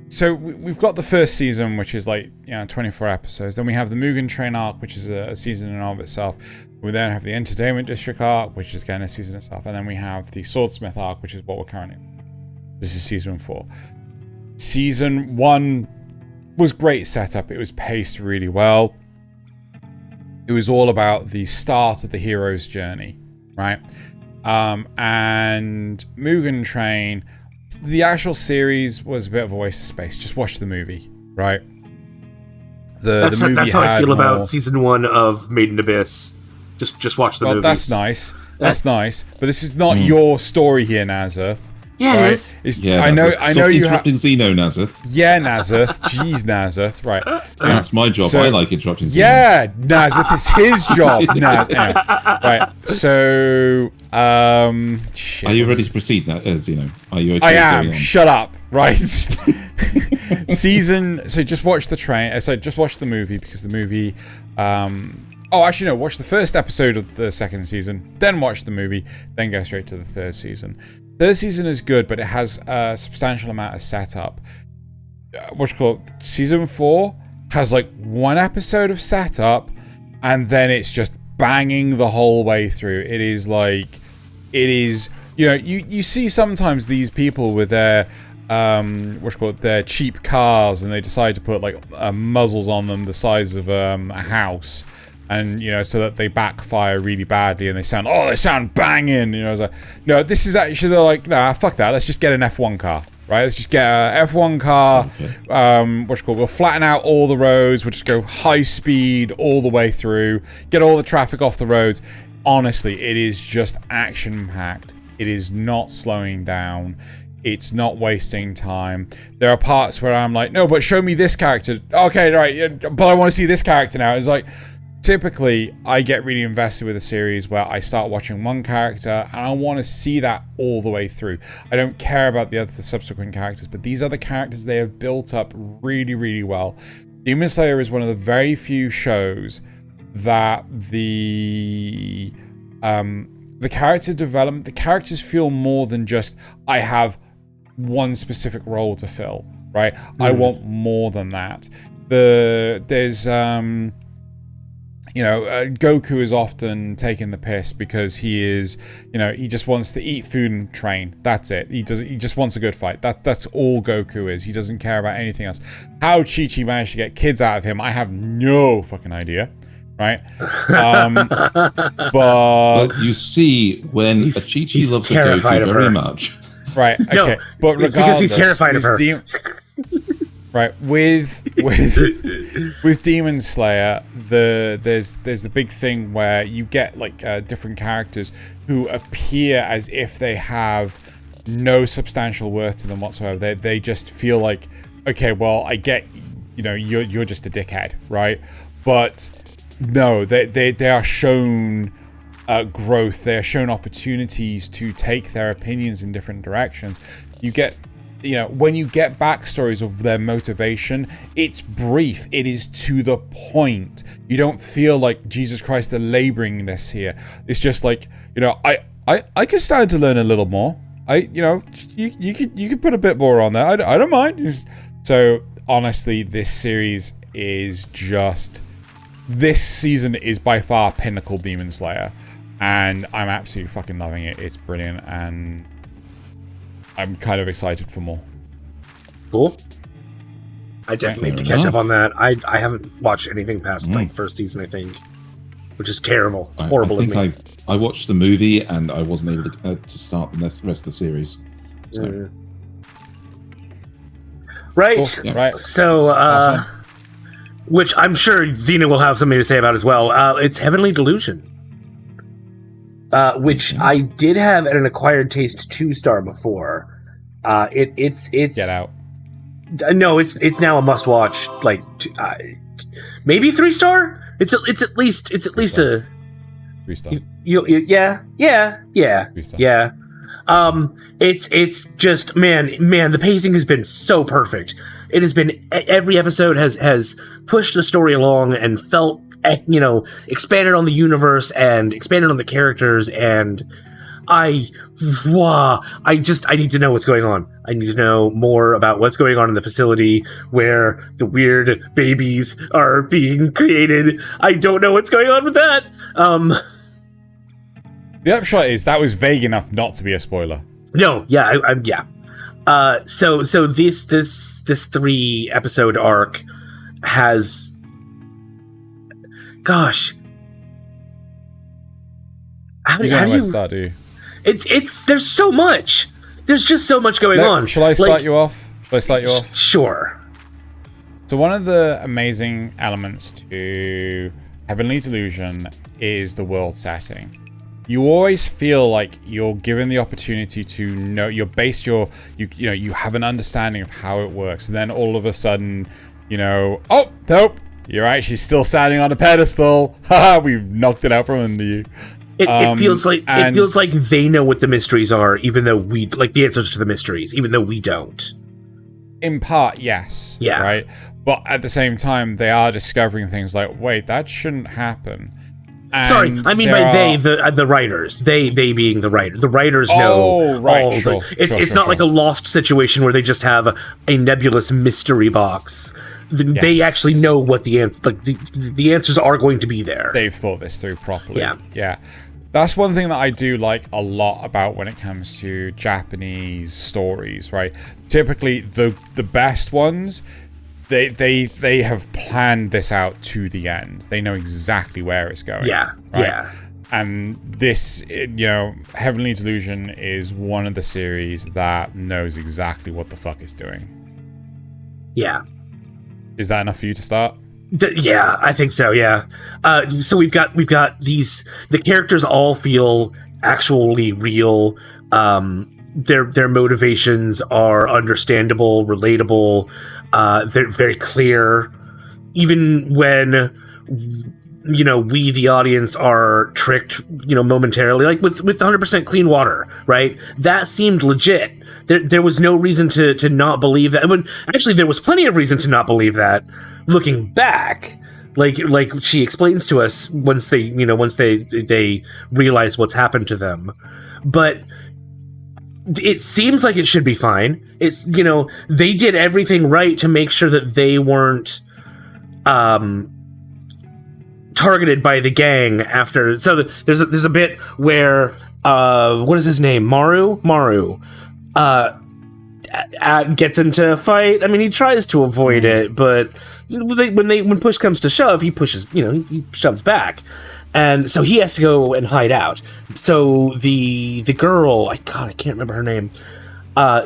so we've got the first season, which is 24 episodes. Then we have the Mugen Train arc, which is a season in and of itself. We then have the Entertainment District arc, which is again a season itself. And then we have the Swordsmith arc, which is what we're currently in. This is season 4. Season 1 was great setup. It was paced really well. It was all about the start of the hero's journey, right? And Mugen Train, the actual series was a bit of a waste of space. Just watch the movie, right? That's how I feel about season 1 of Made in Abyss. Just watch the movie. That's nice. That's nice. But this is not your story here, Nasuth. Yeah, right? it is. Yeah, I know you have. interrupting Xeno, Nasuth. Yeah, Nasuth. Jeez, Nasuth. Right. That's my job. So- I like interrupting Xeno. Yeah, Nasuth. It's his job. No, anyway. Right. So, shit. Are you ready to proceed now, Xeno? Are you okay? I with am. going on? Shut up. Right. So just watch the train. So just watch the movie because the movie. Oh, actually, no. Watch the first episode of the second season, then watch the movie, then go straight to the third season. Third season is good, but it has a substantial amount of setup. Season 4 has like one episode of setup, and then it's just banging the whole way through. It is. You see sometimes these people with their their cheap cars, and they decide to put like muzzles on them the size of a house. And, so that they backfire really badly and they sound banging. It's like, no, this is actually, they're like, nah, fuck that. Let's just get an F1 car, right? Let's just get a F1 car. Okay. We'll flatten out all the roads. We'll just go high speed all the way through. Get all the traffic off the roads. Honestly, it is just action-packed. It is not slowing down. It's not wasting time. There are parts where I'm like, no, but show me this character. Okay, right, but I want to see this character now. It's like, typically, I get really invested with a series where I start watching one character and I want to see that all the way through. I don't care about the subsequent characters, but these other characters they have built up really, really well. Demon Slayer is one of the very few shows that the character development, the characters feel more than just I have one specific role to fill, right? I want more than that. There's Goku is often taking the piss because he is, he just wants to eat food and train. That's it. He just wants a good fight. That's all Goku is. He doesn't care about anything else. How Chi-Chi managed to get kids out of him, I have no fucking idea. Right? But you see, when a Chi-Chi loves a Goku very much. Right, okay. No, but regardless, because he's terrified of her. Right, with Demon Slayer, there's the big thing where you get like different characters who appear as if they have no substantial worth to them whatsoever. They just feel like, okay, well, I get, you're just a dickhead, right? But no, they are shown growth. They are shown opportunities to take their opinions in different directions. You get. When you get backstories of their motivation, it's brief. It is to the point. You don't feel like, Jesus Christ, they're laboring this here. It's just like, I can stand to learn a little more. You could put a bit more on there. I don't mind. So honestly, this series is just, this season is by far pinnacle Demon Slayer, and I'm absolutely fucking loving it. It's brilliant, and I'm kind of excited for more. Cool. I definitely need to catch up on that. I haven't watched anything past like first season, I think, which is terrible, horrible. I think I watched the movie and I wasn't able to start the rest of the series. So. Right. Cool. Yeah. Right. So, which I'm sure Xena will have something to say about as well. It's Heavenly Delusion. Which I did have at an Acquired Taste 2-star before. It's Get out. No, it's now a must watch. Like maybe 3-star. It's at least a 3-star. Yeah. 3-star. Yeah. It's just man, the pacing has been so perfect. It has been, every episode has pushed the story along and felt, expanded on the universe and expanded on the characters, and I need to know what's going on. I need to know more about what's going on in the facility where the weird babies are being created. I don't know what's going on with that. The upshot is that was vague enough not to be a spoiler. No, yeah, yeah. So this 3-episode arc has, gosh, how do you start? Do you? It's there's so much. There's just so much going on. Shall I start you off? Sure. So one of the amazing elements to Heavenly Delusion is the world setting. you always feel like you're given the opportunity to know, you have an understanding of how it works, and then all of a sudden, oh nope, you're right, she's still standing on a pedestal. Haha, we've knocked it out from under you. It feels like they know what the mysteries are, even though we like the answers to the mysteries, even though we don't. In part, yes. Yeah. Right. But at the same time, they are discovering things like, wait, that shouldn't happen. And sorry, I mean by they, the writers. They being the writer. The writers know all the... It's not like a Lost situation where they just have a nebulous mystery box. They actually know what the answers are going to be there. They've thought this through properly. Yeah. Yeah. That's one thing that I do like a lot about when it comes to Japanese stories, right? Typically, the best ones, they have planned this out to the end. They know exactly where it's going. Yeah, right? yeah. And this, Heavenly Delusion is one of the series that knows exactly what the fuck it's doing. Yeah. Is that enough for you to start? Yeah, I think so. Yeah. So we've got these. The characters all feel actually real. Their motivations are understandable, relatable. They're very clear. Even when we, the audience, are tricked, momentarily, like with 100% clean water, right? That seemed legit. There was no reason to not believe that. Actually, there was plenty of reason to not believe that. Looking back, like she explains to us once they realize what's happened to them, but it seems like it should be fine. It's they did everything right to make sure that they weren't targeted by the gang after. So there's a bit where what is his name? Maru gets into a fight. I mean, he tries to avoid it, but when push comes to shove, he pushes. He shoves back, and so he has to go and hide out. So the girl, I can't remember her name.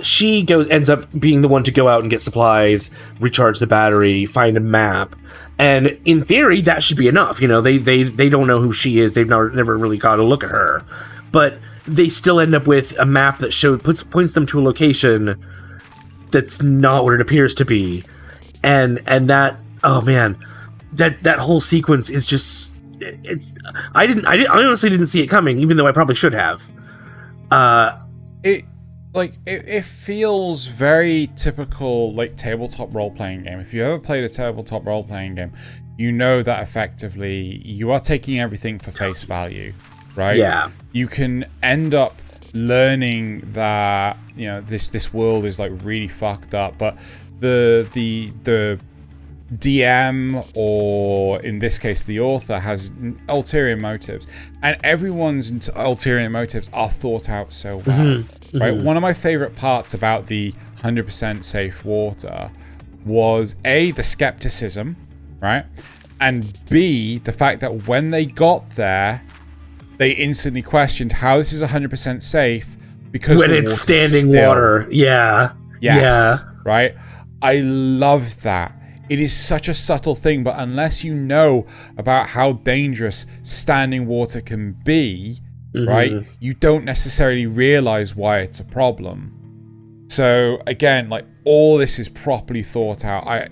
She ends up being the one to go out and get supplies, recharge the battery, find a map, and in theory that should be enough. They don't know who she is. They've never really got a look at her, but they still end up with a map that points them to a location that's not what it appears to be, and that, oh man, that whole sequence is just, I honestly didn't see it coming, even though I probably should have. It feels very typical, like, tabletop role-playing game. If you ever played a tabletop role-playing game, you know that effectively you are taking everything for face value, right? Yeah. You can end up learning that this world is like really fucked up, but the DM, or in this case the author, has ulterior motives, and everyone's ulterior motives are thought out so well. Right? One of my favorite parts about the 100% safe water was A, the skepticism, right? And B, the fact that when they got there, they instantly questioned how this is 100% safe because when it's standing still. Water. Yeah. Yes. Yeah. Right? I love that. It is such a subtle thing, but unless you know about how dangerous standing water can be, right, you don't necessarily realize why it's a problem. So again, like, all this is properly thought out.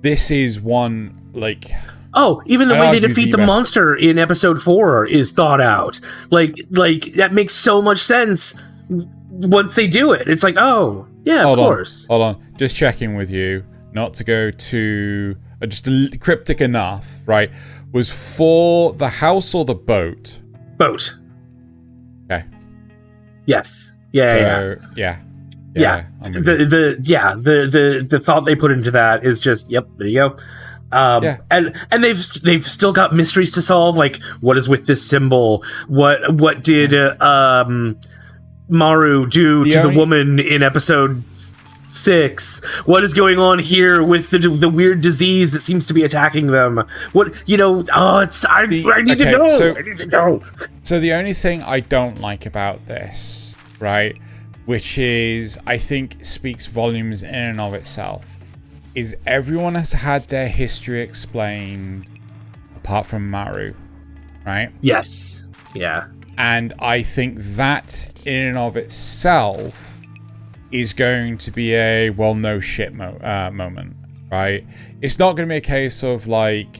This is one, like... Oh, even the way they defeat the monster in episode 4 is thought out. Like that makes so much sense once they do it. It's like, oh, yeah, of course. Hold on. Just checking with you, not to go too just cryptic enough, right? Was for the house or the boat? Boat. Okay. Yes. Yeah. The thought they put into that is just, yep, there you go. And they've still got mysteries to solve, like what is with this symbol? What did Maru do to the woman in episode 6? What is going on here with the weird disease that seems to be attacking them? I need to know. So the only thing I don't like about this, right, which is, I think, speaks volumes in and of itself, is everyone has had their history explained apart from Maru, right? Yes. Yeah. And I think that in and of itself is going to be a no shit moment, right? It's not going to be a case of like,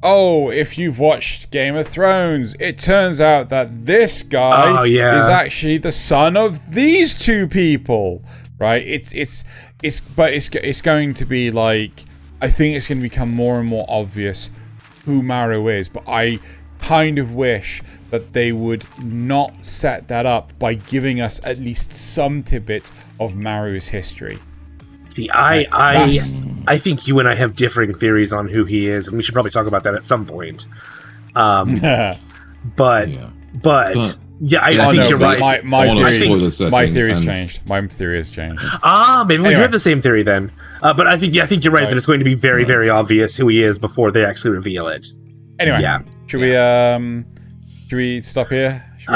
oh, if you've watched Game of Thrones, it turns out that this guy is actually the son of these two people, right? It's going to be like, I think it's going to become more and more obvious who Maru is, but I kind of wish that they would not set that up by giving us at least some tidbits of Maru's history. See, I think you and I have differing theories on who he is, and we should probably talk about that at some point. I think you're right. My theory has changed. My theory has changed. Maybe we do have the same theory then. But I think you're right that it's going to be very, very obvious who he is before they actually reveal it. Anyway, should we stop here? Go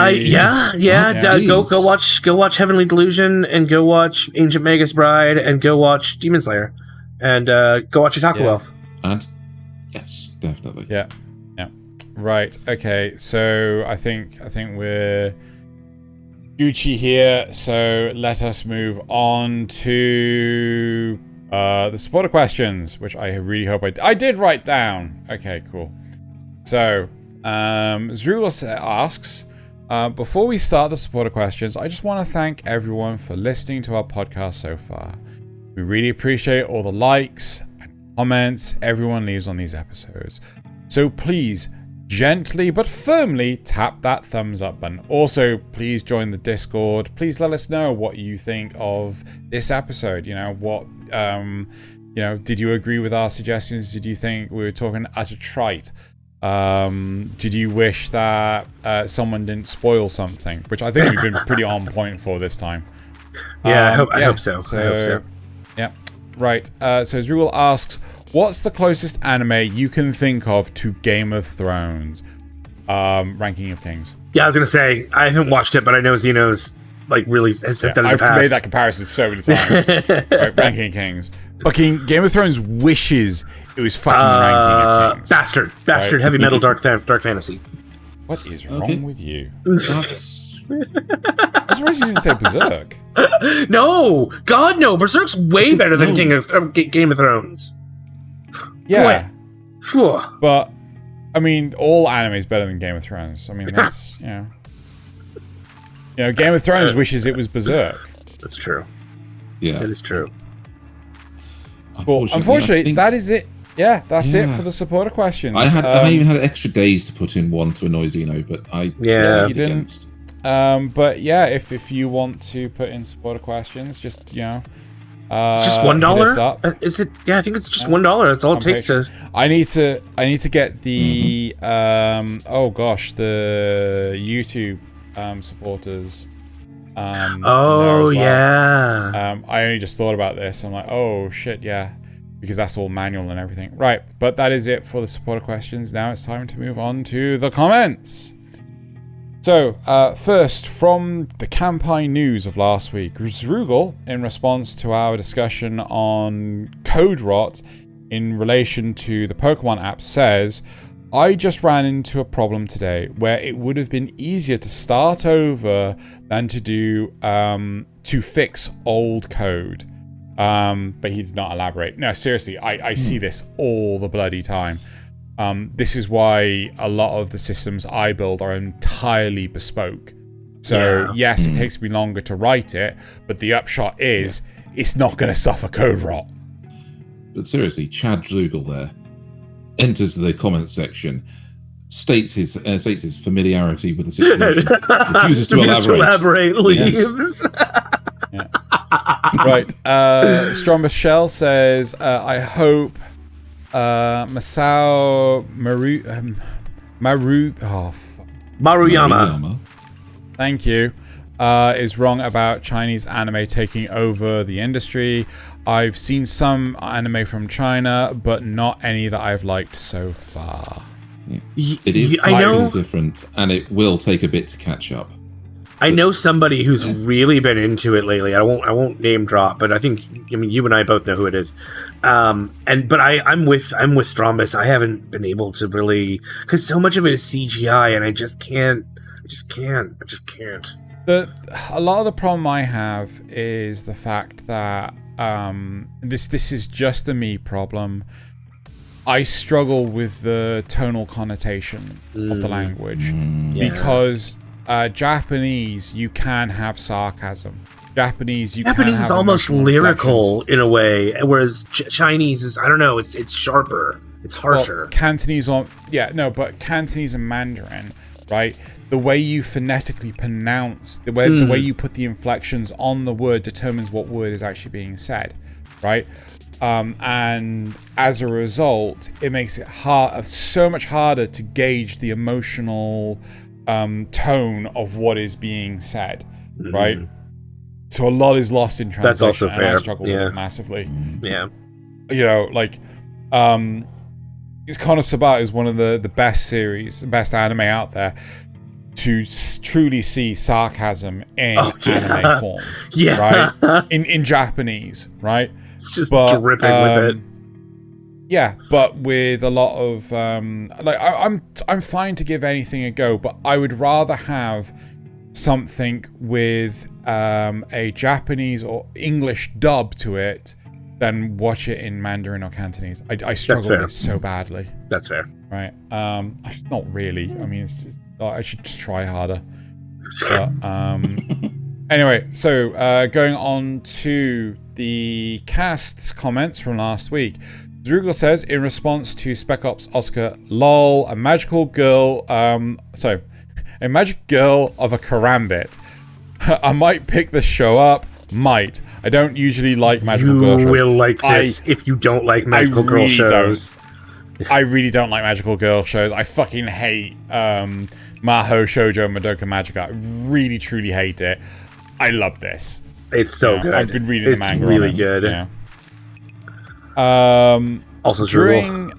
watch Heavenly Delusion, and go watch Ancient Magus Bride, and go watch Demon Slayer, and go watch Otaku Elf. And yes, definitely. Yeah. Right. Okay. So I think we're Gucci here. So let us move on to the supporter questions, which I really hope I did write down. Okay. Cool. So Zrugel asks, before we start the supporter questions, I just want to thank everyone for listening to our podcast so far. We really appreciate all the likes and comments everyone leaves on these episodes. So please, gently but firmly tap that thumbs up button. Also, please join the Discord. Please let us know what you think of this episode. Did you agree with our suggestions? Did you think we were talking utter trite? Did you wish that someone didn't spoil something? Which I think we've been pretty on point for this time. I hope so. Yeah. Right. So Zrugel asks, what's the closest anime you can think of to Game of Thrones? Ranking of Kings. Yeah, I was gonna say I haven't watched it, but I know Xeno's like really has done it in the past. I've made that comparison so many times. Right, Ranking of Kings. Fucking Game of Thrones wishes it was fucking Ranking of Kings. Bastard, right? Heavy metal, dark fantasy. What is wrong with you? I'm surprised you didn't say Berserk. No, God no. Berserk's way better than Game of Thrones. Yeah. But, I mean, all anime is better than Game of Thrones. I mean, that's, Game of Thrones wishes it was Berserk. That's true. Yeah. That is true. Unfortunately, that is it. Yeah, that's it for the supporter questions. I even had extra days to put in one to annoy Xeno, but you didn't. But yeah, if you want to put in supporter questions, just it's just $1. Is it? Yeah, I think it's just $1. That's all it takes to. I need to get the the YouTube supporters. I only just thought about this. I'm like, oh shit, yeah, because that's all manual and everything. Right, but that is it for the supporter questions. Now it's time to move on to the comments. So, first, from the Kanpai news of last week, Zrugel, in response to our discussion on code rot in relation to the Pokemon app, says, I just ran into a problem today where it would have been easier to start over than to do to fix old code. But he did not elaborate. No, seriously, I see this all the bloody time. This is why a lot of the systems I build are entirely bespoke. So, yes, it takes me longer to write it, but the upshot is it's not going to suffer code rot. But seriously, Chad Zrugel there enters the comments section, states his familiarity with the situation, refuses to elaborate, leaves. Yes. Right. Stromba Shell says, I hope Masao Maruyama. Thank you. Is wrong about Chinese anime taking over the industry. I've seen some anime from China, but not any that I've liked so far. It is slightly different, and it will take a bit to catch up. I know somebody who's really been into it lately. I won't name drop, but I mean you and I both know who it is. I'm with Strombus. I haven't been able to really, because so much of it is CGI, and I just can't. A lot of the problem I have is the fact that this is just a me problem. I struggle with the tonal connotation of the language because Japanese, you can have sarcasm. Japanese is almost lyrical in a way, whereas Chinese is, I don't know, it's sharper, it's harsher. Well, Cantonese but Cantonese and Mandarin, right? The way you phonetically pronounce, the way you put the inflections on the word determines what word is actually being said, right? And as a result, it makes it so much harder to gauge the emotional tone of what is being said, right? So a lot is lost in translation. That's also fair. And I struggle with it massively. Yeah. You know, like, KONOSUBA is one of the best anime out there to truly see sarcasm in anime form. Yeah. Right? In Japanese, right? It's just dripping with it. Yeah, but with a lot of I'm fine to give anything a go, but I would rather have something with a Japanese or English dub to it than watch it in Mandarin or Cantonese. I struggle with it so badly. That's fair. Right. Not really. I mean, it's just, I should just try harder. But anyway, so going on to the cast's comments from last week. Drugel says, in response to Spec Ops Oscar, lol, a magic girl of a karambit. I might pick the show up. Might. I don't usually like magical girl shows. You will like this if you don't like magical girl shows. I really don't like magical girl shows. I fucking hate Maho Shoujo Madoka Magica. I really, truly hate it. I love this. It's so good. I've been reading the manga. It's really good. Yeah. Also during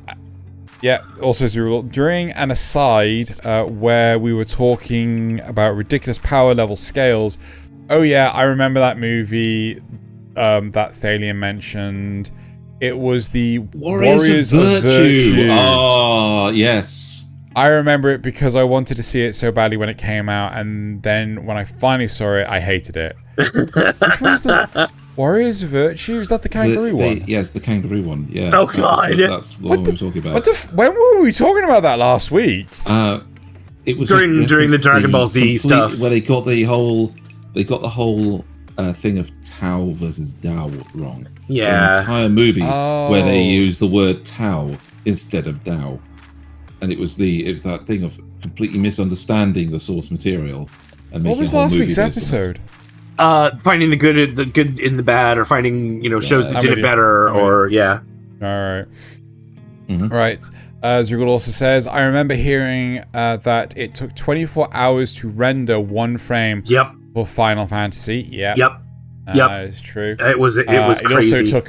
an aside where we were talking about ridiculous power level scales. Oh yeah, I remember that movie that Thaylien mentioned. It was the Warriors of Virtue. Oh, yes. I remember it because I wanted to see it so badly when it came out, and then when I finally saw it, I hated it. Which was the Warriors of Virtue? Is that the kangaroo one? Yes, the kangaroo one. Yeah. Oh god, that's the one we were talking about. When were we talking about that last week? It was during the Dragon Ball Z stuff, where they got the whole thing of Tao versus Dao wrong. Yeah. So an entire movie where they use the word Tao instead of Dao. And it was that thing of completely misunderstanding the source material and making what was last week's episode? Finding the good in the bad, or finding shows that did it better, or yeah. All right. Mm-hmm. Right. Zrugul also says, I remember hearing that it took 24 hours to render one frame. Yep. For Final Fantasy. Yep. That is true. It was crazy. It also took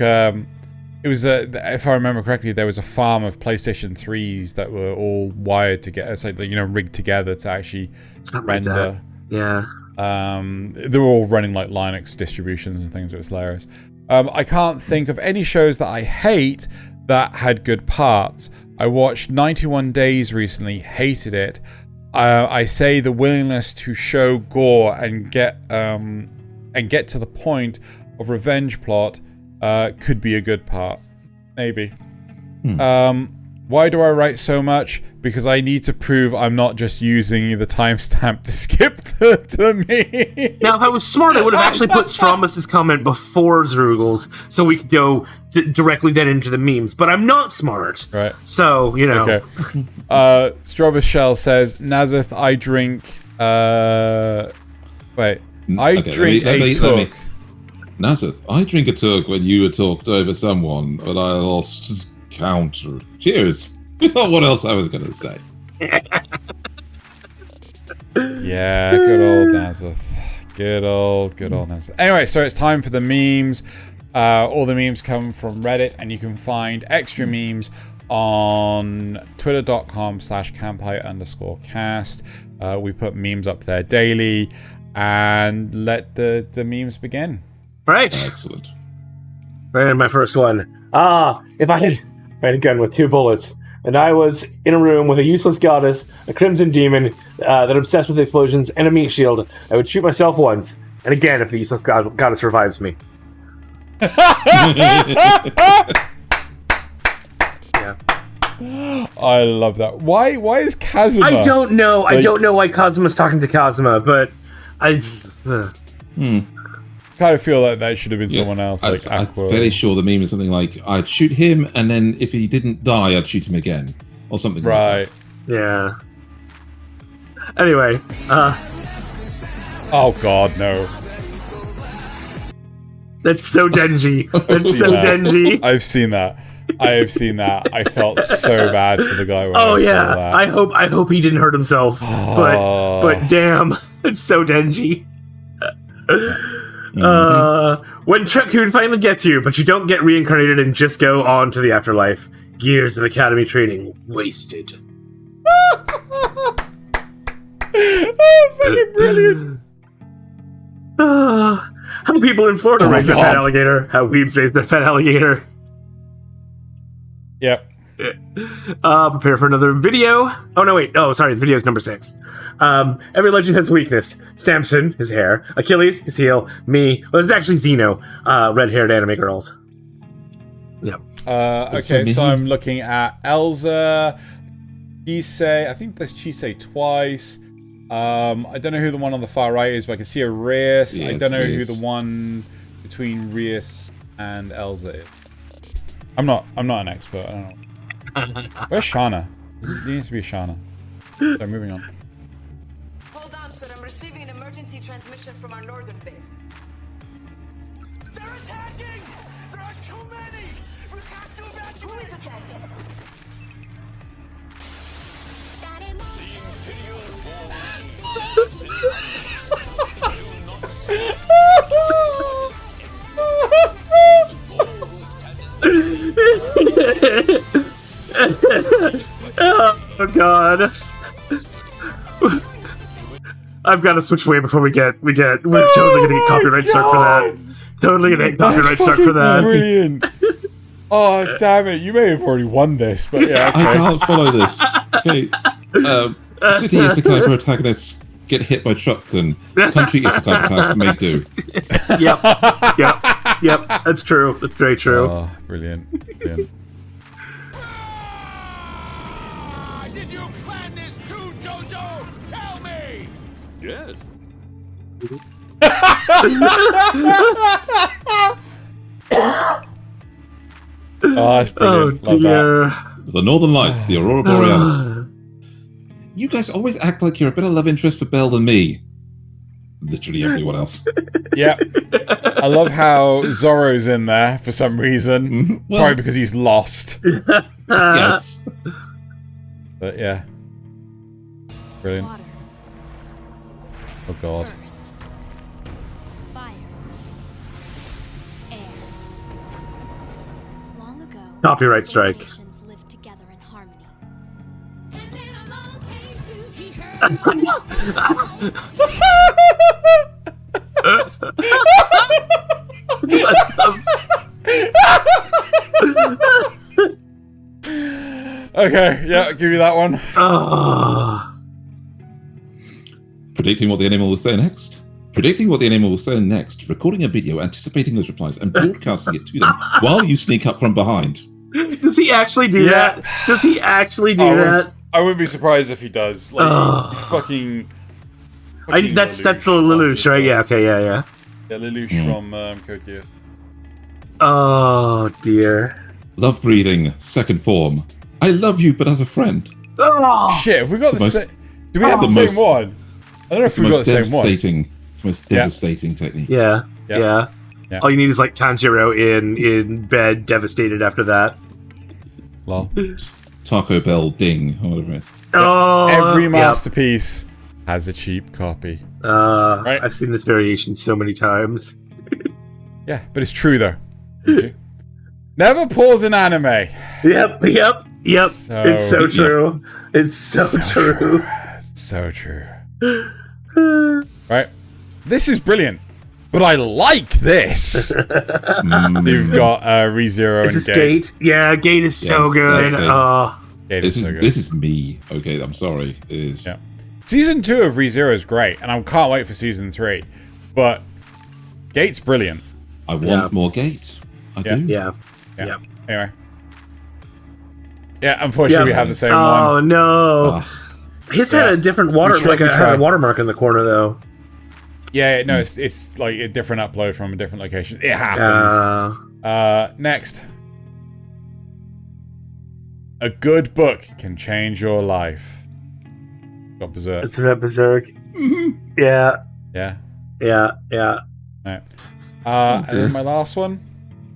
if I remember correctly, there was a farm of PlayStation 3s that were all wired together, so rigged together to actually render. Like that. Yeah. They were all running like Linux distributions and things. It was hilarious. I can't think of any shows that I hate that had good parts. I watched 91 Days recently, hated it. I say the willingness to show gore and get to the point of revenge plot could be a good part. Maybe. Why do I write so much? Because I need to prove I'm not just using the timestamp to skip to me. Now, if I was smart, I would have actually put Strombus' comment before Zrugel's, so we could go directly then into the memes. But I'm not smart. Right. So, Okay. Strombus Shell says, Nasuth, I drink... drink a took. Nasuth, I drink a took when you were talked over someone, but I lost counter. Cheers. What else I was going to say? Yeah, good old Nasuth. Good old Nasuth. Anyway, so it's time for the memes. All the memes come from Reddit, and you can find extra memes on twitter.com/Kanpai_cast. We put memes up there daily. and let the memes begin. Right. Excellent. Right, my first one. If I had a gun with 2 bullets, and I was in a room with a useless goddess, a crimson demon that obsessed with explosions, and a meat shield, I would shoot myself once, and again if the useless goddess revives me. Yeah. I love that. Why is Kazuma? I don't know. I don't know why Kazuma's talking to Kazuma, but I. Kind of feel like that should have been someone else. I'm fairly sure the meme is something like, I'd shoot him, and then if he didn't die, I'd shoot him again. Or something like that. Yeah. Anyway, Oh god, no. That's so Denji. That's so Denji. I've seen that. I have seen that. I felt so bad for the guy when I saw that. I hope he didn't hurt himself. But damn, it's so Denji. When Truck-kun finally gets you, but you don't get reincarnated and just go on to the afterlife. Years of academy training wasted. Oh, fucking brilliant. How people in Florida raise their pet alligator. How weebs raise their pet alligator. Yep. Prepare for another video. Oh, no, wait. Oh, sorry. The video is number 6. Every legend has a weakness. Samson, his hair. Achilles, his heel. Me. Well, it's actually Xeno. Red-haired anime girls. Yep. Okay, so I'm looking at Elsa, Chisei. I think there's Chisei twice. I don't know who the one on the far right is, but I can see a Rias. Yes, I don't know Rias. who the one between Rias and Elsa is. I'm not an expert. I don't know. Where's Shana? There needs to be a Shana. So moving on. Hold on, sir. I'm receiving an emergency transmission from our northern base. They're attacking! There are too many! We have to evacuate! Who is attacking? Oh god. I've got to switch way before we're totally gonna get copyright struck for that. Totally gonna get copyright struck for that. Brilliant. Oh, damn it. You may have already won this, but yeah. Okay. I can't follow this. Okay. City isekai protagonists get hit by Truck-kun. Country isekai protagonists may do. Yep. That's true. That's very true. Oh, brilliant. Did you plan this too, Jojo? Tell me! Yes. Oh, that's brilliant. Oh dear. The Northern Lights, the Aurora Borealis. You guys always act like you're a better love interest for Belle than me. Literally everyone else. Yeah. I love how Zorro's in there for some reason. Well- Probably because he's lost. Yes. But yeah. Brilliant. Water, Oh god. earth, fire, air. Long ago, Copyright strike. nations lived together in harmony. Okay, yeah, I'll give you that one. Predicting what the enemy will say next. Predicting what the enemy will say next. Recording a video, anticipating those replies, and broadcasting it to them while you sneak up from behind. Does he actually do that? Does he actually do that? I wouldn't be surprised if he does. Like, fucking That's the Lelouch, right? Yeah, okay, yeah. Yeah, Lelouch from Code Geass. Oh, dear. Love breathing, second form. I love you, but as a friend. Oh, Shit, have we got It's the the most- same... Do we have the it's same the most- one? I don't know if It's the we got most the same one. devastating. It's the most devastating technique. yeah. Yeah. All you need is like Tanjiro in bed, devastated after that. Lol. Just Taco Bell ding, or whatever it is. Oh, Every yep. masterpiece has a cheap copy. Right. I've seen this variation so many times. Yeah, but it's true though. Never pause in anime. Yep. It's so true. It's so true. So true. Right. this is brilliant, but I like this. You've got ReZero and Is this Gate. Gate? Yeah, Gate is so good. that's Gate. Gate This is so is good. this is me. Okay, I'm sorry. It is. Yeah. Season 2 of ReZero is great, and I can't wait for Season 3. But Gate's brilliant. I want more Gate. I do. Yeah. Anyway. Yeah, unfortunately we have the same one. Oh no. His had a different had a watermark in the corner though. Yeah, no, it's like a different upload from a different location. It happens. Next. A good book can change your life. Got Berserk. It's an Berserk. Yeah. Yeah. Right. And then my last one.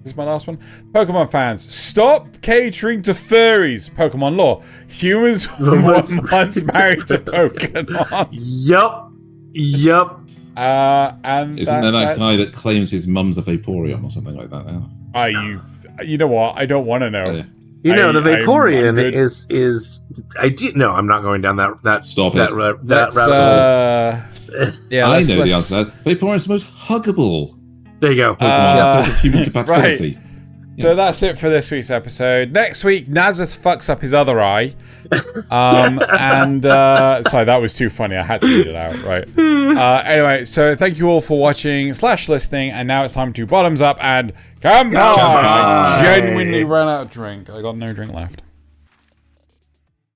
This is my last one. Pokemon fans, stop catering to furries. Pokemon lore. Humans were once married to Pokemon. Yup. And Isn't there that guy that claims his mum's a Vaporeon or something like that now? You know what? I don't want to know. The Vaporeon is. I'm not going down that. Stop that it. Rabbit hole. Yeah, I know the answer to that. Vaporeon's the most huggable There you go. Pokemon in terms of human compatibility. Right. So that's it for this week's episode. Next week, Nasuth fucks up his other eye. Sorry, that was too funny. I had to read it out, right? Anyway, so thank you all for watching / listening, and now it's time to bottoms up and Kanpai. I genuinely ran out of drink. I got no drink left.